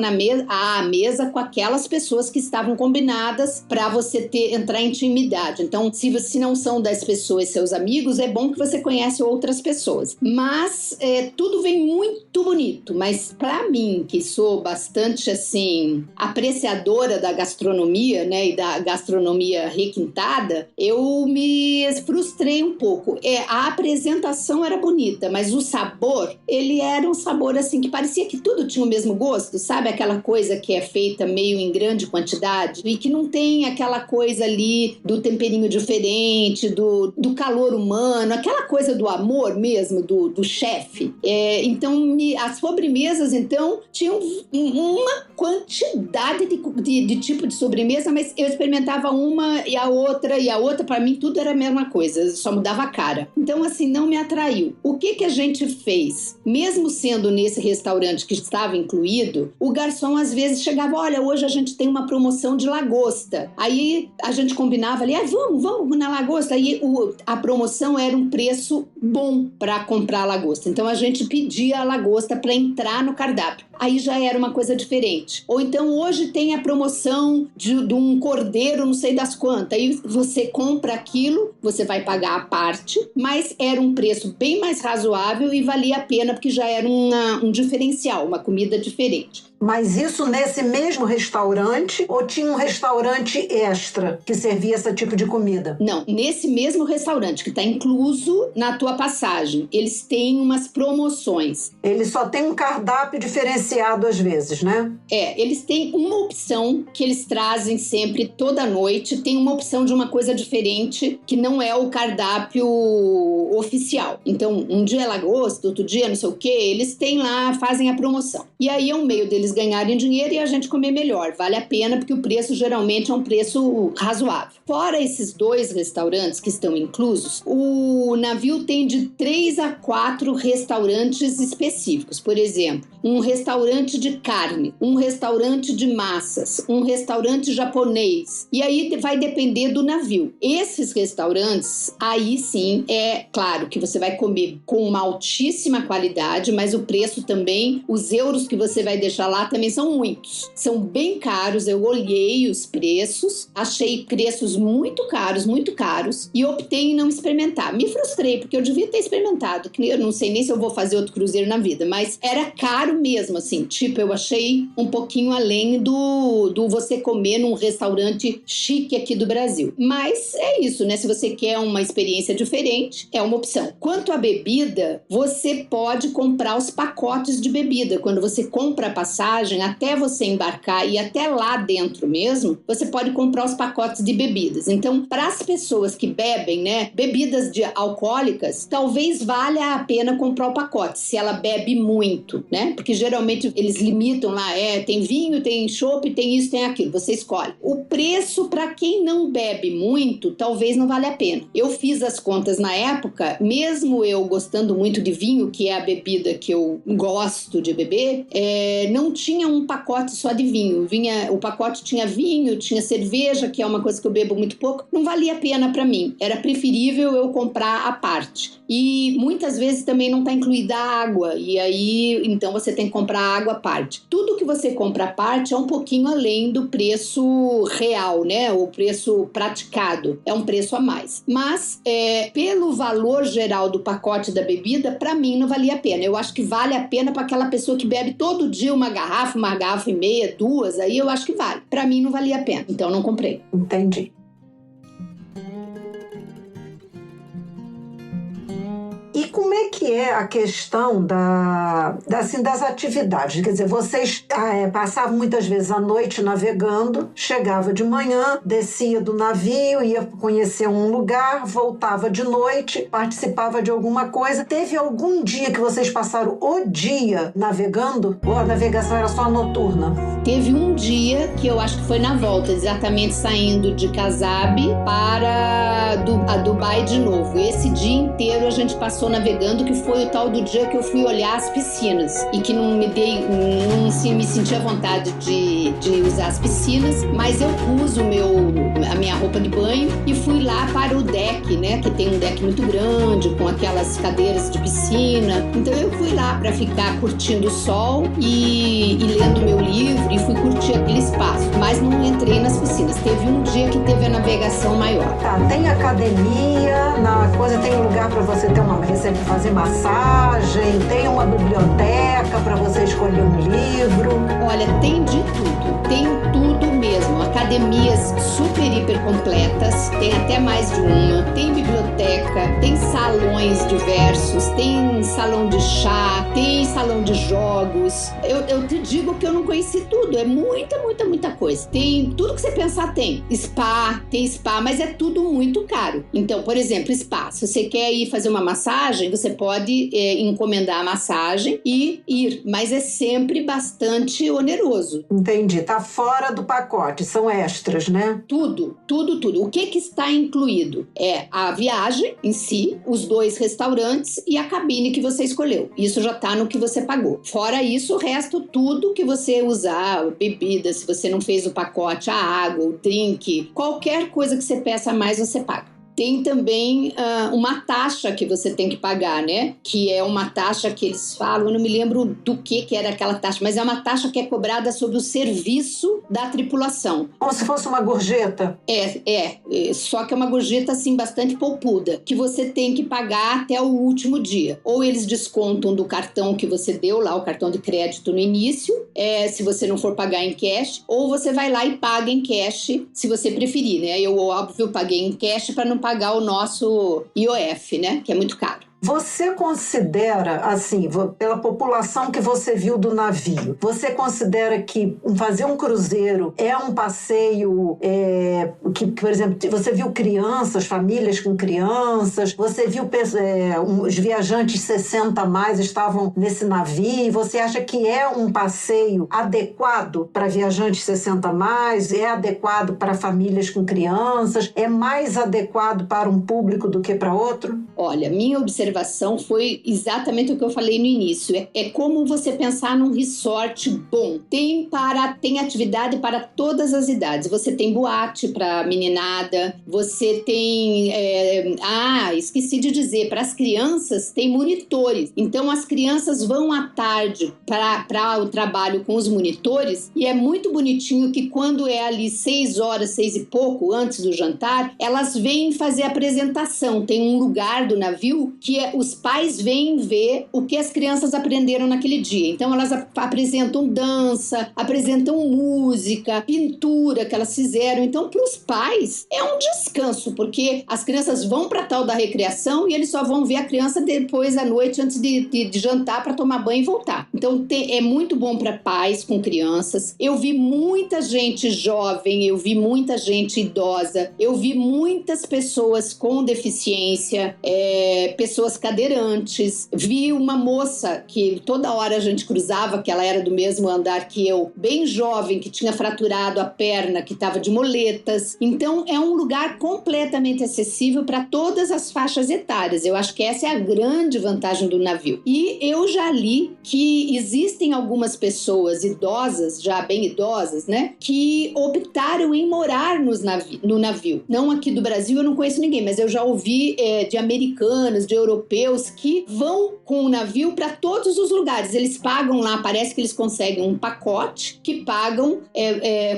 à mesa com aquelas pessoas que estavam combinadas para você entrar em intimidade. Então, se não são das pessoas seus amigos, é bom que você conhece outras pessoas. Mas tudo vem muito bonito, mas para mim, que sou bastante assim, apreciadora da gastronomia, né, e da gastronomia requintada, eu me frustrei um pouco. A apresentação era bonita, mas o sabor, ele era um sabor assim que parecia que tudo tinha o mesmo gosto, sabe? Aquela coisa que é feita meio em grande quantidade e que não tem aquela coisa ali do temperinho diferente, do calor humano, aquela coisa do amor mesmo, do chefe. Então, as sobremesas, então, tinham uma quantidade de tipo de sobremesa, mas eu experimentava uma e a outra, para mim tudo era a mesma coisa, só mudava a cara. Então, assim, não me atraiu. O que a gente fez? Mesmo sendo nesse restaurante que estava incluído, o garçom às vezes chegava, olha, hoje a gente tem uma promoção de lagosta. Aí a gente combinava ali, vamos na lagosta. Aí a promoção era um preço bom para comprar a lagosta. Então a gente pedia a lagosta para entrar no cardápio. Aí já era uma coisa diferente. Ou então hoje tem a promoção de um cordeiro não sei das quantas. Aí você compra aquilo, você vai pagar a parte, mas era um preço bem mais razoável e valia a pena porque já era um diferencial, uma comida diferente. Mas isso nesse mesmo restaurante ou tinha um restaurante extra que servia esse tipo de comida? Não, nesse mesmo restaurante que está incluso na tua passagem, eles têm umas promoções. Eles só têm um cardápio diferenciado às vezes, né? Eles têm uma opção que eles trazem sempre, toda noite, tem uma opção de uma coisa diferente que não é o cardápio oficial. Então, um dia é lagosta, outro dia não sei o quê, eles têm lá, fazem a promoção. E aí é um meio deles ganharem dinheiro e a gente comer melhor. Vale a pena porque o preço geralmente é um preço razoável. Fora esses 2 restaurantes que estão inclusos, o navio tem de 3 a 4 restaurantes específicos. Por exemplo, um restaurante de carne, um restaurante de massas, um restaurante japonês. E aí vai depender do navio. Esses restaurantes, aí sim, é claro que você vai comer com uma altíssima qualidade, mas o preço também, os euros que você vai deixar lá também são muitos. São bem caros, eu olhei os preços, achei preços muito caros e optei em não experimentar. Me frustrei, porque eu devia ter experimentado, que eu não sei nem se eu vou fazer outro cruzeiro na vida, mas era caro mesmo, assim, tipo, eu achei um pouquinho além do você comer num restaurante chique aqui do Brasil. Mas é isso, né? Se você quer uma experiência diferente, é uma opção. Quanto à bebida, você pode comprar os pacotes de bebida. Quando você compra a passagem, passagem, até você embarcar e até lá dentro mesmo, você pode comprar os pacotes de bebidas. Então, para as pessoas que bebem, né, bebidas alcoólicas, talvez valha a pena comprar o pacote, se ela bebe muito, né? Porque geralmente eles limitam lá, tem vinho, tem chopp, tem isso, tem aquilo, você escolhe. O preço para quem não bebe muito, talvez não valha a pena. Eu fiz as contas na época, mesmo eu gostando muito de vinho, que é a bebida que eu gosto de beber, não tinha um pacote só de vinho. O pacote tinha vinho, tinha cerveja, que é uma coisa que eu bebo muito pouco. Não valia a pena para mim. Era preferível eu comprar à parte. E muitas vezes também não está incluída a água. E aí, então você tem que comprar água à parte. Tudo que você compra à parte é um pouquinho além do preço real, né? O preço praticado. É um preço a mais. Mas, pelo valor geral do pacote da bebida, para mim não valia a pena. Eu acho que vale a pena para aquela pessoa que bebe todo dia uma garrafa e meia, 2, aí eu acho que vale. Para mim não valia a pena, então não comprei. Entendi. E como é que é a questão das atividades? Quer dizer, vocês passavam muitas vezes a noite navegando, chegava de manhã, descia do navio, ia conhecer um lugar, voltava de noite, participava de alguma coisa. Teve algum dia que vocês passaram o dia navegando? Ou a navegação era só noturna? Teve um dia que eu acho que foi na volta, exatamente saindo de Casab para a Dubai de novo. Esse dia inteiro a gente passou navegando, que foi o tal do dia que eu fui olhar as piscinas e que não me senti à vontade de usar as piscinas, mas eu pus a minha roupa de banho e fui lá para o deck, né, que tem um deck muito grande com aquelas cadeiras de piscina. Então eu fui lá para ficar curtindo o sol e lendo meu livro e fui curtir aquele espaço, mas não entrei nas piscinas. Teve um dia que teve a navegação maior. Tá, tem academia, tem lugar para você ter fazer massagem, tem uma biblioteca para você escolher um livro. Olha, tem de tudo, tem tudo mesmo. Academias super, hiper completas, tem até mais de uma, tem biblioteca, tem salões diversos, tem salão de chá, tem salão de jogos. Eu te digo que eu não conheci tudo, é muita coisa. Tem tudo que você pensar, tem spa, mas é tudo muito caro. Então, por exemplo, spa, se você quer ir fazer uma massagem, você pode encomendar a massagem e ir, mas é sempre bastante oneroso. Entendi, tá fora do pacote, são extras, né? Tudo. O que está incluído é a viagem em si, os 2 restaurantes e a cabine que você escolheu. Isso já tá no que você pagou. Fora isso, o resto, tudo que você usar, bebida, se você não fez o pacote, a água, o drink, qualquer coisa que você peça a mais, você paga. Tem também uma taxa que você tem que pagar, né? Que é uma taxa que eles falam, eu não me lembro do que era aquela taxa, mas é uma taxa que é cobrada sobre o serviço da tripulação. Como se fosse uma gorjeta? Só que é uma gorjeta, assim, bastante poupuda, que você tem que pagar até o último dia. Ou eles descontam do cartão que você deu lá, o cartão de crédito no início, se você não for pagar em cash, ou você vai lá e paga em cash, se você preferir, né? Eu, óbvio, paguei em cash para não pagar o nosso IOF, né? Que é muito caro. Você considera, assim, pela população que você viu do navio, você considera que fazer um cruzeiro é um passeio que, por exemplo, você viu crianças, famílias com crianças, você viu os viajantes 60 a mais estavam nesse navio, você acha que é um passeio adequado para viajantes 60 a mais, é adequado para famílias com crianças, é mais adequado para um público do que para outro? Olha, minha observação foi exatamente o que eu falei no início. É como você pensar num resort bom. Tem atividade para todas as idades. Você tem boate para meninada, você tem... esqueci de dizer, para as crianças tem monitores. Então as crianças vão à tarde para o trabalho com os monitores e é muito bonitinho que quando é ali 6 horas, 6 e pouco, antes do jantar, elas vêm fazer a apresentação. Tem um lugar do navio que os pais vêm ver o que as crianças aprenderam naquele dia. Então elas apresentam dança, apresentam música, pintura que elas fizeram. Então para os pais é um descanso, porque as crianças vão para a tal da recreação e eles só vão ver a criança depois à noite, antes de jantar, para tomar banho e voltar. Então é muito bom para pais com crianças. Eu vi muita gente jovem, eu vi muita gente idosa, eu vi muitas pessoas com deficiência, pessoas cadeirantes. Vi uma moça que toda hora a gente cruzava, que ela era do mesmo andar que eu, bem jovem, que tinha fraturado a perna, que estava de muletas. Então é um lugar completamente acessível para todas as faixas etárias. Eu acho que essa é a grande vantagem do navio. E eu já li que existem algumas pessoas idosas, já bem idosas, né, que optaram em morar no navio. Não aqui do Brasil, eu não conheço ninguém, mas eu já ouvi de americanos, de europeus que vão com o navio para todos os lugares. Eles pagam lá, parece que eles conseguem um pacote que pagam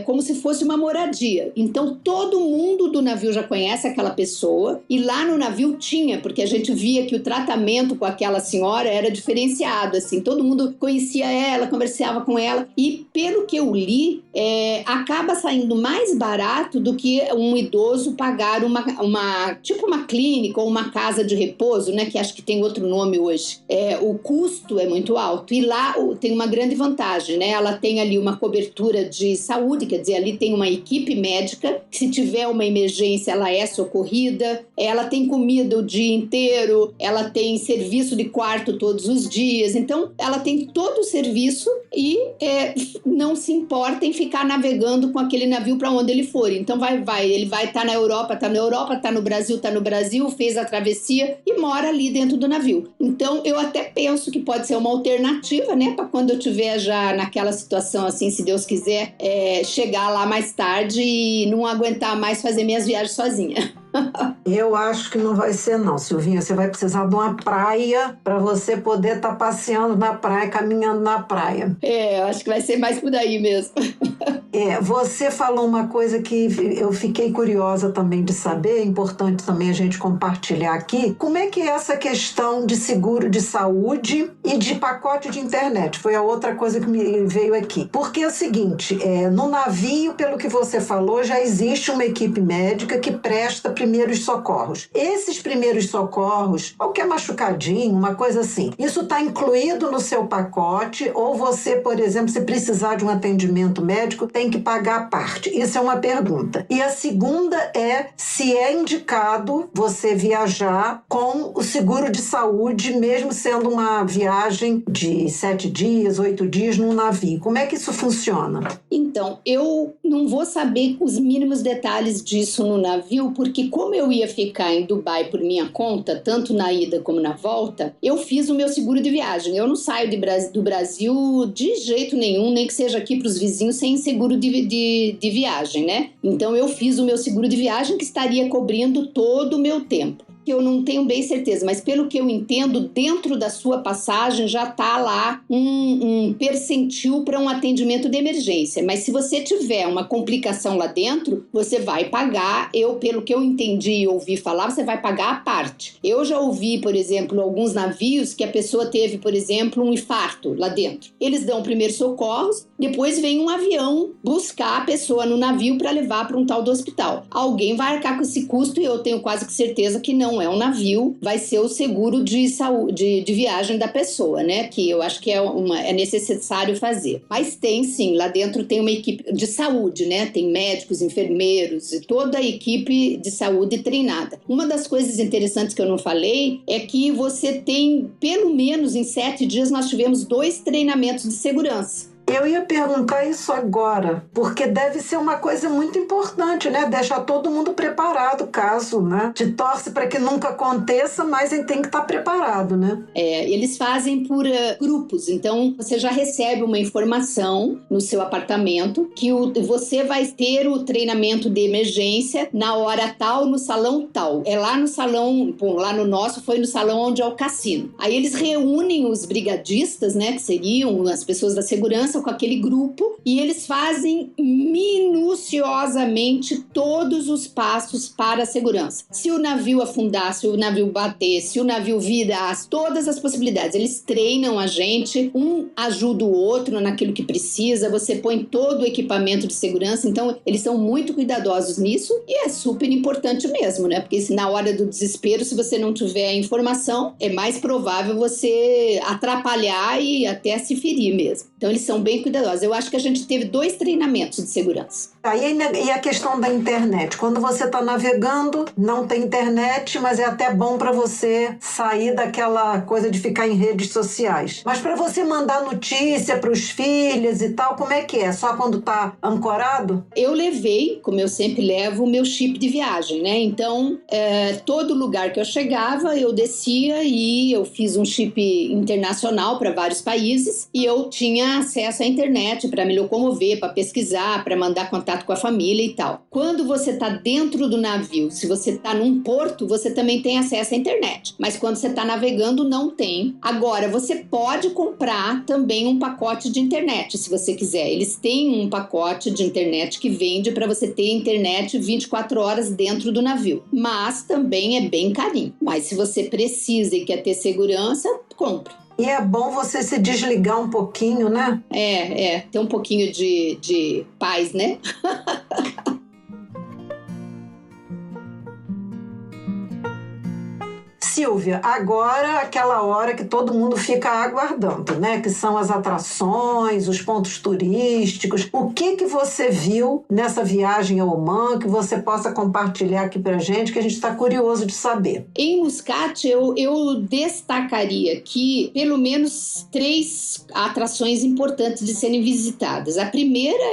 como se fosse uma moradia. Então todo mundo do navio já conhece aquela pessoa, e lá no navio tinha, porque a gente via que o tratamento com aquela senhora era diferenciado, assim, todo mundo conhecia ela, conversava com ela, e pelo que eu li, acaba saindo mais barato do que um idoso pagar tipo uma clínica ou uma casa de repouso, né, que acho que tem outro nome hoje. O custo é muito alto, e lá tem uma grande vantagem, né, ela tem ali uma cobertura de saúde, quer dizer, ali tem uma equipe médica, que se tiver uma emergência ela é socorrida, ela tem comida o dia inteiro, ela tem serviço de quarto todos os dias, então ela tem todo o serviço e não se importa em ficar navegando com aquele navio para onde ele for. Então ele vai estar na Europa, está no Brasil, fez a travessia e mora ali dentro do navio. Então eu até penso que pode ser uma alternativa, né, para quando eu estiver já naquela situação assim, se Deus quiser, chegar lá mais tarde e não aguentar mais fazer minhas viagens sozinha. Eu acho que não vai ser não, Silvinha. Você vai precisar de uma praia para você poder estar passeando na praia, caminhando na praia. Eu acho que vai ser mais por aí mesmo. Você falou uma coisa que eu fiquei curiosa também de saber, é importante também a gente compartilhar aqui. Como é que é essa questão de seguro de saúde e de pacote de internet? Foi a outra coisa que me veio aqui. Porque é o seguinte, no navio, pelo que você falou, já existe uma equipe médica que presta primeiros socorros. Esses primeiros socorros, qualquer machucadinho, uma coisa assim, isso está incluído no seu pacote, ou você, por exemplo, se precisar de um atendimento médico, tem que pagar a parte? Isso é uma pergunta. E a segunda é se é indicado você viajar com o seguro de saúde, mesmo sendo uma viagem de 7 dias, 8 dias num navio. Como é que isso funciona? Então, eu não vou saber os mínimos detalhes disso no navio, porque como eu ia ficar em Dubai por minha conta, tanto na ida como na volta, eu fiz o meu seguro de viagem. Eu não saio do Brasil de jeito nenhum, nem que seja aqui para os vizinhos, sem seguro de viagem, né? Então eu fiz o meu seguro de viagem, que estaria cobrindo todo o meu tempo. Que eu não tenho bem certeza, mas pelo que eu entendo, dentro da sua passagem já está lá um percentil para um atendimento de emergência. Mas se você tiver uma complicação lá dentro, você vai pagar. Pelo que eu entendi e ouvi falar, você vai pagar a parte. Eu já ouvi, por exemplo, alguns navios que a pessoa teve, por exemplo, um infarto lá dentro. Eles dão primeiros socorros, depois vem um avião buscar a pessoa no navio para levar para um tal do hospital. Alguém vai arcar com esse custo, e eu tenho quase que certeza que não é um navio, vai ser o seguro de saúde, de viagem da pessoa, né? Que eu acho que é necessário fazer. Mas tem sim, lá dentro tem uma equipe de saúde, né? Tem médicos, enfermeiros e toda a equipe de saúde treinada. Uma das coisas interessantes que eu não falei é que você tem, pelo menos em 7 dias, nós tivemos 2 treinamentos de segurança. Eu ia perguntar isso agora, porque deve ser uma coisa muito importante, né? Deixar todo mundo preparado, caso, né? Te torce para que nunca aconteça, mas ele tem que estar preparado, né? Eles fazem por grupos, então você já recebe uma informação no seu apartamento que você vai ter o treinamento de emergência na hora tal, no salão tal. É lá no salão, lá no nosso foi no salão onde é o cassino. Aí eles reúnem os brigadistas, né? Que seriam as pessoas da segurança, com aquele grupo, e eles fazem minuciosamente todos os passos para a segurança. Se o navio afundar, se o navio bater, se o navio virar, todas as possibilidades. Eles treinam a gente, um ajuda o outro naquilo que precisa, você põe todo o equipamento de segurança, então eles são muito cuidadosos nisso e é super importante mesmo, né? Porque se na hora do desespero, se você não tiver a informação, é mais provável você atrapalhar e até se ferir mesmo. Então eles são bem cuidadosos. Eu acho que a gente teve 2 treinamentos de segurança. E a questão da internet? Quando você está navegando, não tem internet, mas é até bom para você sair daquela coisa de ficar em redes sociais. Mas para você mandar notícia para os filhos e tal, como é que é? Só quando está ancorado? Eu levei, como eu sempre levo, o meu chip de viagem, né? Então, todo lugar que eu chegava, eu descia e eu fiz um chip internacional para vários países e eu tinha acesso à internet para me locomover, para pesquisar, para mandar contato com a família e tal. Quando você está dentro do navio, se você está num porto, você também tem acesso à internet. Mas quando você está navegando, não tem. Agora, você pode comprar também um pacote de internet, se você quiser. Eles têm um pacote de internet que vende para você ter internet 24 horas dentro do navio. Mas também é bem carinho. Mas se você precisa e quer ter segurança, compre. E é bom você se desligar um pouquinho, né? Ter um pouquinho de paz, né? Silvia, agora aquela hora que todo mundo fica aguardando, né? Que são as atrações, os pontos turísticos. O que você viu nessa viagem a Omã que você possa compartilhar aqui pra gente, que a gente está curioso de saber? Em Muscat, eu destacaria aqui pelo menos 3 atrações importantes de serem visitadas. A primeira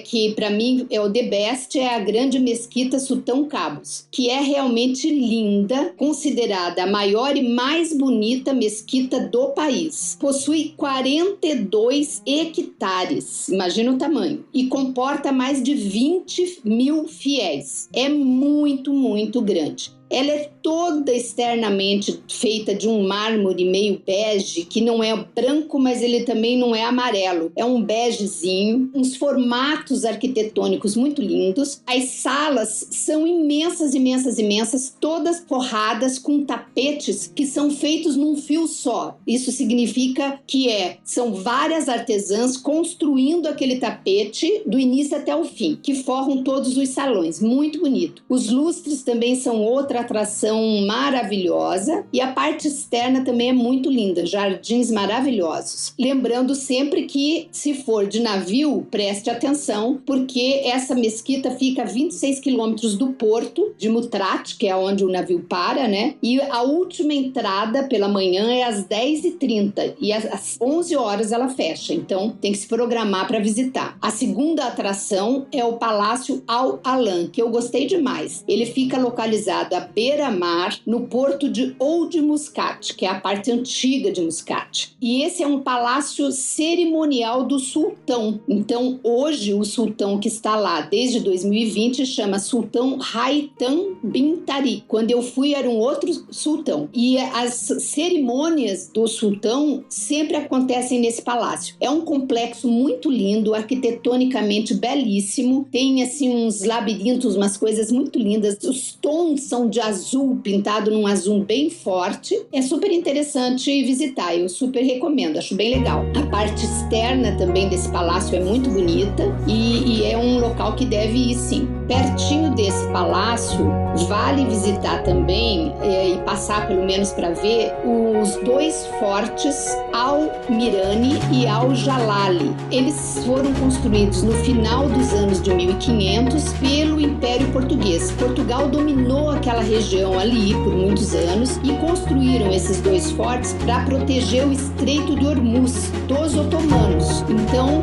que para mim é o The Best, é a Grande Mesquita Sultão Qaboos, que é realmente linda, considerada a maior e mais bonita mesquita do país. Possui 42 hectares, imagina o tamanho, e comporta mais de 20 mil fiéis. É muito, muito grande. Ela é toda externamente feita de um mármore meio bege, que não é branco, mas ele também não é amarelo. É um begezinho, uns formatos arquitetônicos muito lindos. As salas são imensas, imensas, imensas, todas forradas com tapetes que são feitos num fio só. Isso significa que são várias artesãs construindo aquele tapete do início até o fim, que forram todos os salões. Muito bonito. Os lustres também são outra atração maravilhosa e a parte externa também é muito linda, jardins maravilhosos. Lembrando sempre que, se for de navio, preste atenção, porque essa mesquita fica a 26 quilômetros do porto de Mutrat, que é onde o navio para, né? E a última entrada pela manhã é às 10h30 e às 11 horas ela fecha, então tem que se programar para visitar. A segunda atração é o Palácio Al Alam, que eu gostei demais. Ele fica localizado à beira-mar, no porto de Old Muscat, que é a parte antiga de Muscat. E esse é um palácio cerimonial do sultão. Então, hoje, o sultão que está lá desde 2020 chama Sultão Haitham bin Tariq. Quando eu fui, era um outro sultão. E as cerimônias do sultão sempre acontecem nesse palácio. É um complexo muito lindo, arquitetonicamente belíssimo. Tem, assim, uns labirintos, umas coisas muito lindas. Os tons são de azul, pintado num azul bem forte. É super interessante visitar, eu super recomendo, acho bem legal. A parte externa também desse palácio é muito bonita e é um local que deve ir sim. Pertinho desse palácio, vale visitar também e passar pelo menos para ver os 2 fortes Al-Mirani e Al-Jalali. Eles foram construídos no final dos anos de 1500 pelo Império Português. Portugal dominou aquela região ali por muitos anos e construíram esses 2 fortes para proteger o Estreito de Hormuz dos otomanos. Então,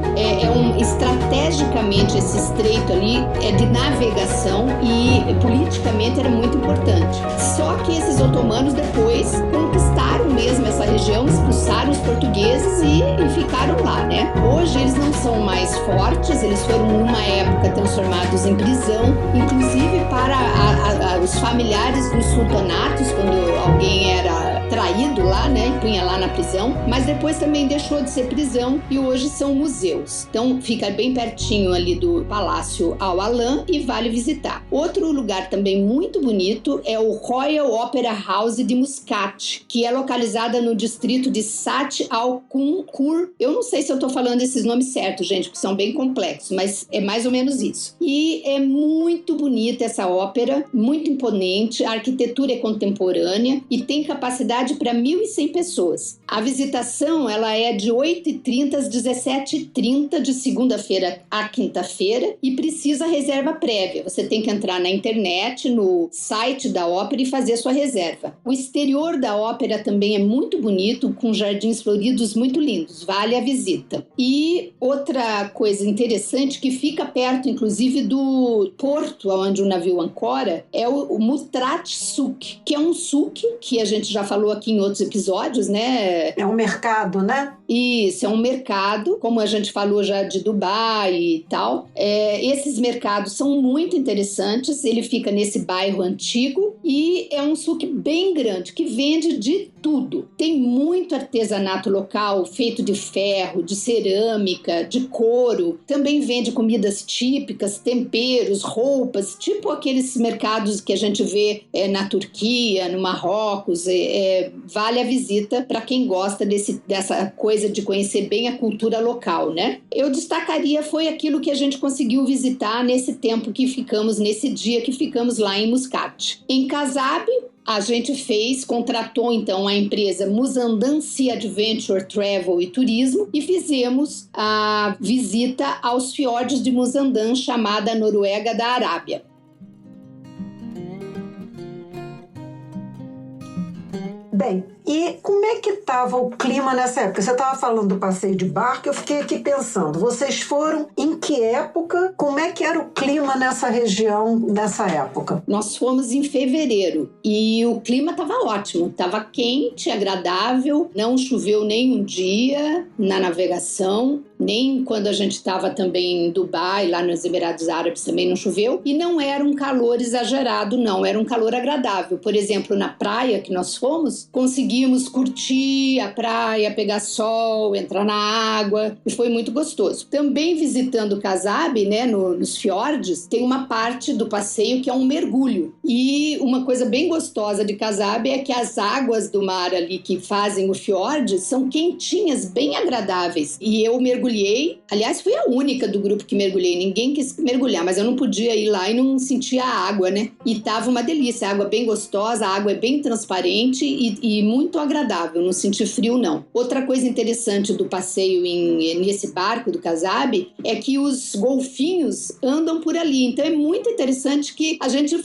estrategicamente esse estreito ali é de navegação e politicamente era muito importante. Só que esses otomanos depois conquistaram mesmo essa região, expulsaram os portugueses e ficaram lá, né? Hoje eles não são mais fortes, eles foram numa época transformados em prisão, inclusive para os familiares dos sultanatos, quando alguém era traído lá, né, e punha lá na prisão, mas depois também deixou de ser prisão e hoje são museus. Então fica bem pertinho ali do Palácio Al-Alam e vale visitar. Outro lugar também muito bonito é o Royal Opera House de Muscat, que é localizada no distrito de Sat al-Kunkur. Eu não sei se eu estou falando esses nomes certos, gente, porque são bem complexos, mas é mais ou menos isso. E é muito bonita essa ópera, muito imponente, a arquitetura é contemporânea e tem capacidade para 1.100 pessoas. A visitação ela é de 8h30 às 17h30, de segunda-feira à quinta-feira, e precisa reserva prévia. Você tem que entrar na internet, no site da ópera e fazer sua reserva. O exterior da ópera também é muito bonito, com jardins floridos muito lindos. Vale a visita. E outra coisa interessante, que fica perto, inclusive, do porto onde o navio ancora, é o Mutrat Souk, que é um souk, que a gente já falou aqui em outros episódios, né? É um mercado, né? Isso, é um mercado, como a gente falou já de Dubai e tal. Esses mercados são muito interessantes, ele fica nesse bairro antigo e é um souk bem grande, que vende de tudo. Tem muito artesanato local, feito de ferro, de cerâmica, de couro. Também vende comidas típicas, temperos, roupas, tipo aqueles mercados que a gente vê na Turquia, no Marrocos. Vale a visita para quem gosta dessa coisa de conhecer bem a cultura local, né? Eu destacaria foi aquilo que a gente conseguiu visitar nesse tempo que ficamos, nesse dia que ficamos lá em Muscat. Em Kasab, a gente contratou então a empresa Muzandan Sea Adventure Travel e Turismo e fizemos a visita aos fiordes de Muzandan, chamada Noruega da Arábia. Bem, e como é que estava o clima nessa época? Você estava falando do passeio de barco, eu fiquei aqui pensando, vocês foram em que época? Como é que era o clima nessa região nessa época? Nós fomos em fevereiro e o clima estava ótimo, estava quente, agradável, não choveu nem um dia na navegação, nem quando a gente estava também em Dubai, lá nos Emirados Árabes também não choveu, e não era um calor exagerado, não, era um calor agradável. Por exemplo, na praia que nós fomos, conseguimos curtir a praia, pegar sol, entrar na água, e foi muito gostoso. Também visitando Kasab, né, nos fiordes, tem uma parte do passeio que é um mergulho, e uma coisa bem gostosa de Kasab é que as águas do mar ali que fazem o fiord são quentinhas, bem agradáveis, e eu mergulhei. Aliás, fui a única do grupo que mergulhei. Ninguém quis mergulhar, mas eu não podia ir lá e não sentia a água, né? E tava uma delícia, a água bem gostosa, a água é bem transparente e muito agradável, não senti frio, não. Outra coisa interessante do passeio nesse barco do Kasab é que os golfinhos andam por ali. Então é muito interessante que a gente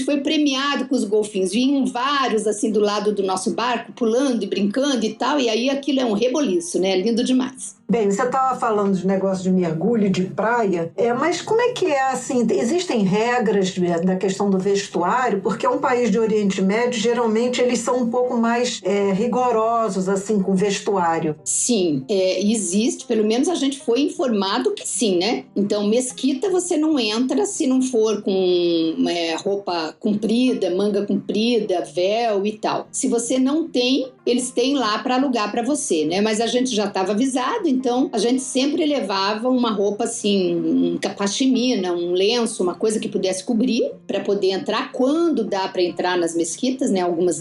foi premiado com os golfinhos. Vinham vários assim do lado do nosso barco, pulando e brincando e tal, e aí aquilo é um reboliço, né? Lindo demais. Bem, você estava falando de negócio de mergulho, de praia, mas como é que é assim? Existem regras da questão do vestuário? Porque é um país de Oriente Médio, geralmente eles são um pouco mais rigorosos assim com o vestuário. Sim, existe, pelo menos a gente foi informado que sim, né? Então, mesquita você não entra se não for com roupa comprida, manga comprida, véu e tal. Se você não tem, eles têm lá para alugar para você, né? Mas a gente já estava avisado, então a gente sempre levava uma roupa assim, um pashmina, um lenço, uma coisa que pudesse cobrir para poder entrar quando dá para entrar nas mesquitas, né? Algumas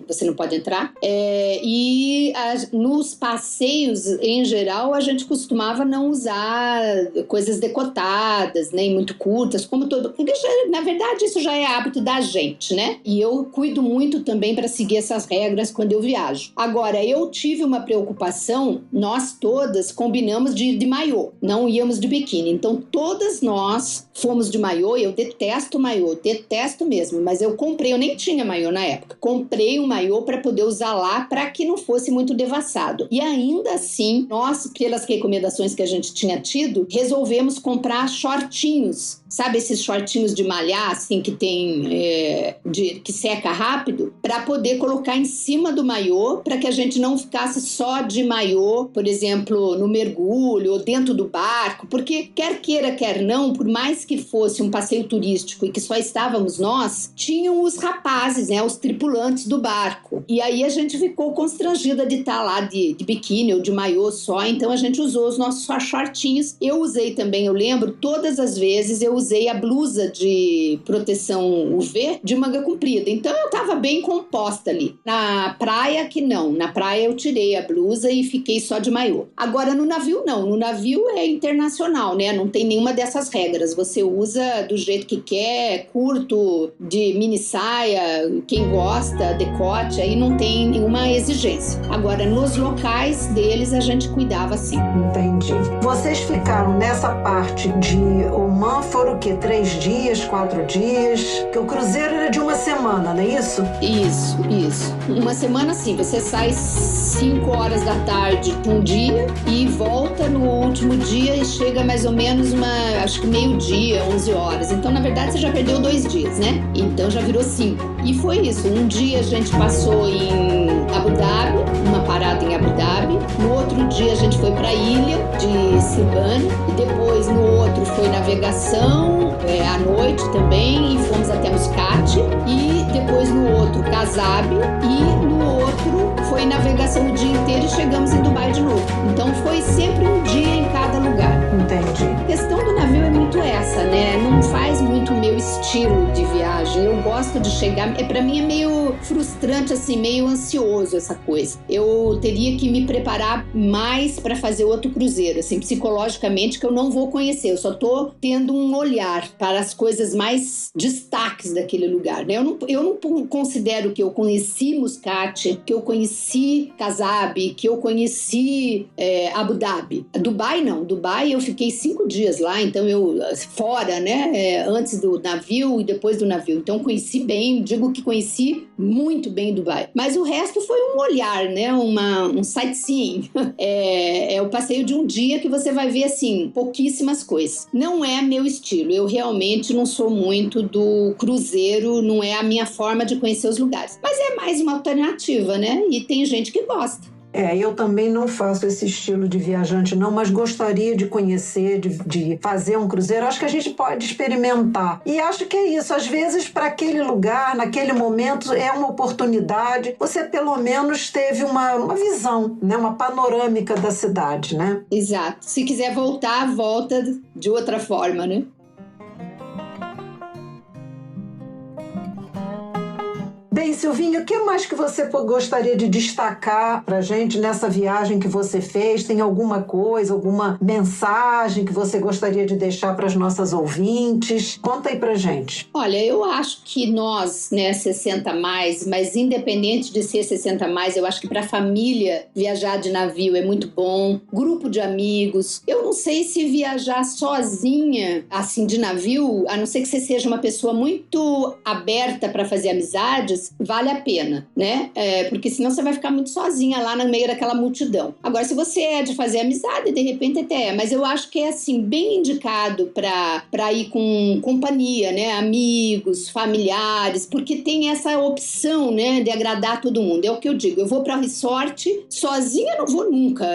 você não pode entrar. Nos passeios, em geral, a gente costumava não usar coisas decotadas, nem muito curtas, porque na verdade isso já é hábito da gente, né? E eu cuido muito também para seguir essas regras quando eu viajo. Agora, eu tive uma preocupação, nós todas combinamos de ir de maiô, não íamos de biquíni. Então, todas nós fomos de maiô. Eu detesto maiô, detesto mesmo, mas eu nem tinha maiô na época. Comprei um maiô para poder usar lá, para que não fosse muito devassado. E ainda assim, nós, pelas recomendações que a gente tinha tido, resolvemos comprar shortinhos. Sabe esses shortinhos de malhar, assim, que tem que seca rápido, para poder colocar em cima do maiô maiô, para que a gente não ficasse só de maiô, por exemplo, no mergulho ou dentro do barco, porque quer queira, quer não, por mais que fosse um passeio turístico e que só estávamos nós, tinham os rapazes, né, os tripulantes do barco. E aí a gente ficou constrangida de estar lá de biquíni ou de maiô só, então a gente usou os nossos shortinhos. Eu usei também, eu lembro, todas as vezes eu usei a blusa de proteção UV de manga comprida. Então eu estava bem composta ali. Na praia que não, na praia eu tirei a blusa e fiquei só de maiô. Agora no navio não, no navio é internacional, né? Não tem nenhuma dessas regras. Você usa do jeito que quer, curto, de mini saia, quem gosta, decote, aí não tem nenhuma exigência. Agora nos locais deles a gente cuidava assim. Entendi. Vocês ficaram nessa parte de Oman, foram o quê? 3 dias, 4 dias? Que o cruzeiro era de uma semana, não é isso? Isso. Uma semana sim, você sai 5 horas da tarde de um dia e volta no último dia e chega mais ou menos acho que meio-dia, 11 horas. Então, na verdade, você já perdeu 2 dias, né? Então já virou 5. E foi isso. Um dia a gente passou em Abu Dhabi, uma parada em Abu Dhabi. No outro dia a gente foi para a ilha de Sibane. E depois no outro foi navegação à noite também. E fomos até Muscat. E depois no outro Kasab. E no outro foi navegação o dia inteiro e chegamos em Dubai de novo. Então foi sempre um dia em cada lugar. Entendi. A questão do navio é muito essa, né? Não faz muito o meu estilo de viagem. Eu gosto de chegar... Pra mim é meio frustrante, assim, meio ansioso essa coisa. Eu teria que me preparar mais para fazer outro cruzeiro, assim, psicologicamente, que eu não vou conhecer. Eu só tô tendo um olhar para as coisas mais destaques daquele lugar, né? Eu não considero que eu conheci Muscat, que eu conheci Kasab, que eu conheci Abu Dhabi. Dubai, não. Dubai eu fiquei 5 dias lá, então eu fora, né? Antes do navio e depois do navio. Então conheci bem, digo que conheci muito bem Dubai. Mas o resto foi um olhar, né? Um sightseeing. É o passeio de um dia que você vai ver, assim, pouquíssimas coisas. Não é meu estilo. Eu realmente não sou muito do cruzeiro, não é a minha forma de conhecer os lugares. Mas é mais uma alternativa, né? E tem gente que gosta. Eu também não faço esse estilo de viajante não, mas gostaria de conhecer, de fazer um cruzeiro. Acho que a gente pode experimentar. E acho que é isso. Às vezes, para aquele lugar, naquele momento, é uma oportunidade. Você, pelo menos, teve uma visão, né? Uma panorâmica da cidade, né? Exato. Se quiser voltar, volta de outra forma, né? Bem, Silvinha, o que mais que você gostaria de destacar pra gente nessa viagem que você fez? Tem alguma coisa, alguma mensagem que você gostaria de deixar para as nossas ouvintes? Conta aí pra gente. Olha, eu acho que nós, né, 60 mais, mas independente de ser 60 mais, eu acho que para família viajar de navio é muito bom. Grupo de amigos. Eu não sei se viajar sozinha, assim, de navio, a não ser que você seja uma pessoa muito aberta para fazer amizades, vale a pena, né? Porque senão você vai ficar muito sozinha lá no meio daquela multidão. Agora, se você é de fazer amizade, de repente até é, mas eu acho que é, assim, bem indicado para ir com companhia, né? Amigos, familiares, porque tem essa opção, né, de agradar todo mundo. É o que eu digo, eu vou para resort, sozinha não vou nunca,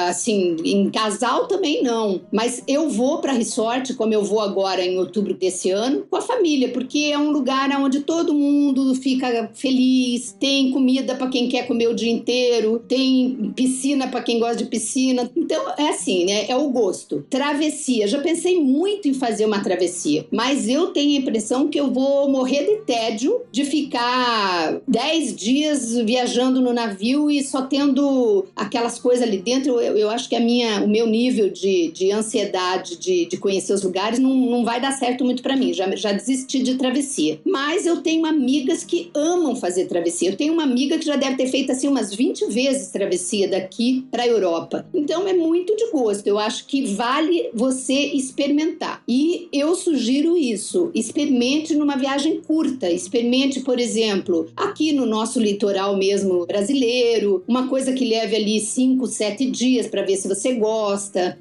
assim, em casal também não, mas eu vou para resort, como eu vou agora em outubro desse ano, com a família, porque é um lugar onde todo mundo fica feliz, tem comida para quem quer comer o dia inteiro, tem piscina para quem gosta de piscina. Então é assim, né? É o gosto. Travessia, já pensei muito em fazer uma travessia, mas eu tenho a impressão que eu vou morrer de tédio de ficar 10 dias viajando no navio e só tendo aquelas coisas ali dentro. Eu acho que o meu nível de ansiedade de conhecer os lugares não vai dar certo muito para mim. Já desisti de travessia. Mas eu tenho amigas que amam fazer travessia. Eu tenho uma amiga que já deve ter feito assim umas 20 vezes travessia daqui para a Europa. Então é muito de gosto. Eu acho que vale você experimentar. E eu sugiro isso. Experimente numa viagem curta. Experimente, por exemplo, aqui no nosso litoral mesmo brasileiro, uma coisa que leve ali 5, 7 dias para ver se você gosta.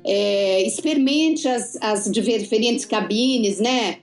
Experimente as diferentes cabines, né?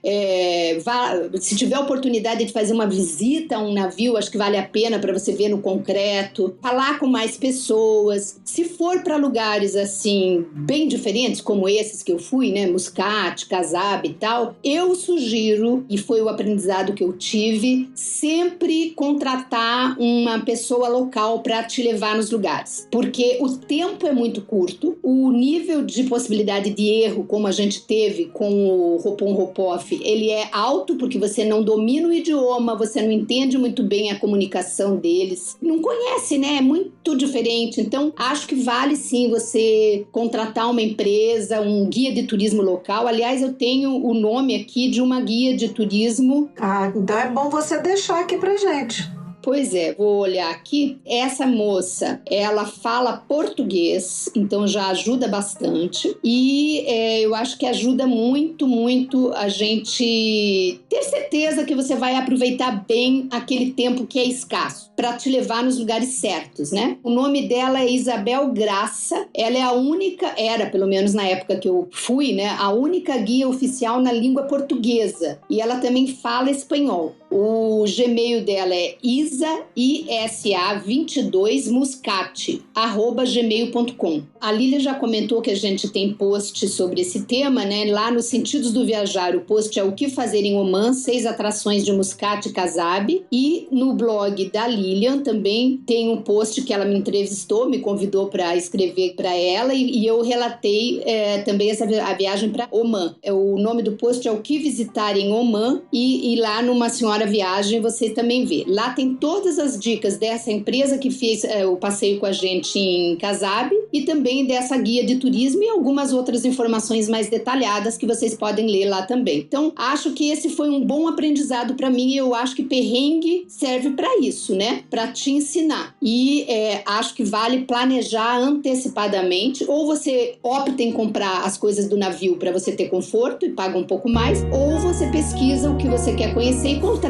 Se tiver oportunidade de fazer uma visita a um navio, acho que vale a pena para você ver no concreto, falar com mais pessoas. Se for para lugares assim, bem diferentes, como esses que eu fui, né, Muscat, Casab e tal, eu sugiro, e foi o aprendizado que eu tive, sempre contratar uma pessoa local para te levar nos lugares, porque o tempo é muito curto, o nível de possibilidade de erro, como a gente teve com o Hopon-Hopoff, ele é alto, porque você não domina o idioma, você não entende muito bem a comunicação deles, não conhece, né? É muito diferente. Então, acho que vale sim você contratar uma empresa, um guia de turismo local. Aliás, eu tenho o nome aqui de uma guia de turismo. Ah, então é bom você deixar aqui pra gente. Pois é, vou olhar aqui. Essa moça, ela fala português, então já ajuda bastante. E eu acho que ajuda muito, muito a gente ter certeza que você vai aproveitar bem aquele tempo que é escasso, para te levar nos lugares certos, né? O nome dela é Isabel Graça. Ela é a única, era pelo menos na época que eu fui, né? A única guia oficial na língua portuguesa. E ela também fala espanhol. O Gmail dela é isa22muscati@gmail.com. A Lília já comentou que a gente tem post sobre esse tema, né? Lá nos Sentidos do Viajar, o post é o que fazer em Omã, 6 atrações de Muscat e Casab. E no blog da Lilian também tem um post que ela me entrevistou, me convidou para escrever para ela e eu relatei também a viagem para Omã. O nome do post é o que visitar em Omã e lá numa Senhora Viagem você também vê. Lá tem todas as dicas dessa empresa que fez o passeio com a gente em Casab e também dessa guia de turismo e algumas outras informações mais detalhadas que vocês podem ler lá também. Então, acho que esse foi um bom aprendizado para mim e eu acho que perrengue serve para isso, né? Para te ensinar. E acho que vale planejar antecipadamente, ou você opta em comprar as coisas do navio para você ter conforto e paga um pouco mais, ou você pesquisa o que você quer conhecer e contrata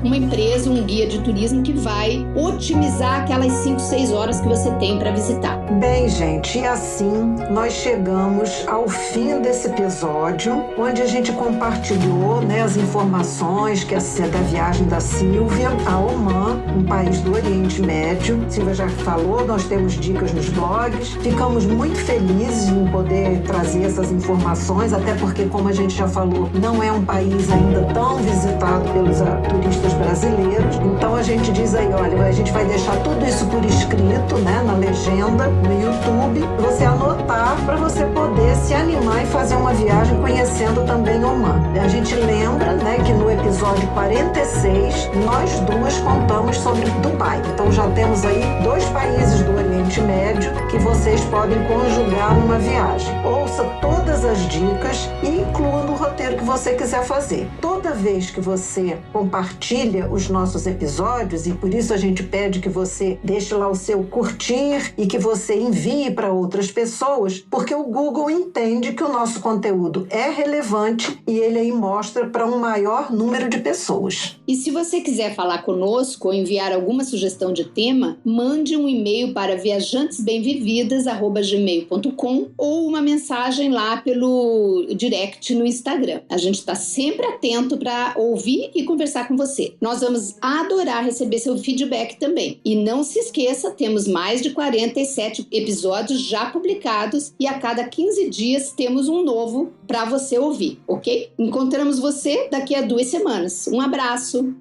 uma empresa, um guia de turismo que vai otimizar aquelas 5, 6 horas que você tem para visitar. Bem, gente, e assim nós chegamos ao fim desse episódio, onde a gente compartilhou, né, as informações da viagem da Silvia a Omã, um país do Oriente Médio. Silvia já falou, nós temos dicas nos blogs. Ficamos muito felizes em poder trazer essas informações, até porque, como a gente já falou, não é um país ainda tão visitado pelos turistas brasileiros. Então a gente diz aí, olha, a gente vai deixar tudo isso por escrito, né, na legenda, no YouTube, você anotar para você poder se animar e fazer uma viagem conhecendo também Omã. A gente lembra, né, que no episódio 46 nós duas contamos sobre Dubai. Então já temos aí 2 países do Oriente Médio que vocês podem conjugar numa viagem. Ouça todas as dicas e inclua no roteiro que você quiser fazer. Toda vez que você compartilha os nossos episódios, e por isso a gente pede que você deixe lá o seu curtir e que você envie para outras pessoas, porque o Google entende que o nosso conteúdo é relevante e ele aí mostra para um maior número de pessoas. E se você quiser falar conosco ou enviar alguma sugestão de tema, mande um e-mail para viajantes-bem-vividas@gmail.com ou uma mensagem lá pelo direct no Instagram. A gente está sempre atento para ouvir e conversar com você. Nós vamos adorar receber seu feedback também. E não se esqueça, temos mais de 47 episódios já publicados e a cada 15 dias temos um novo para você ouvir, ok? Encontramos você daqui a 2 semanas. Um abraço!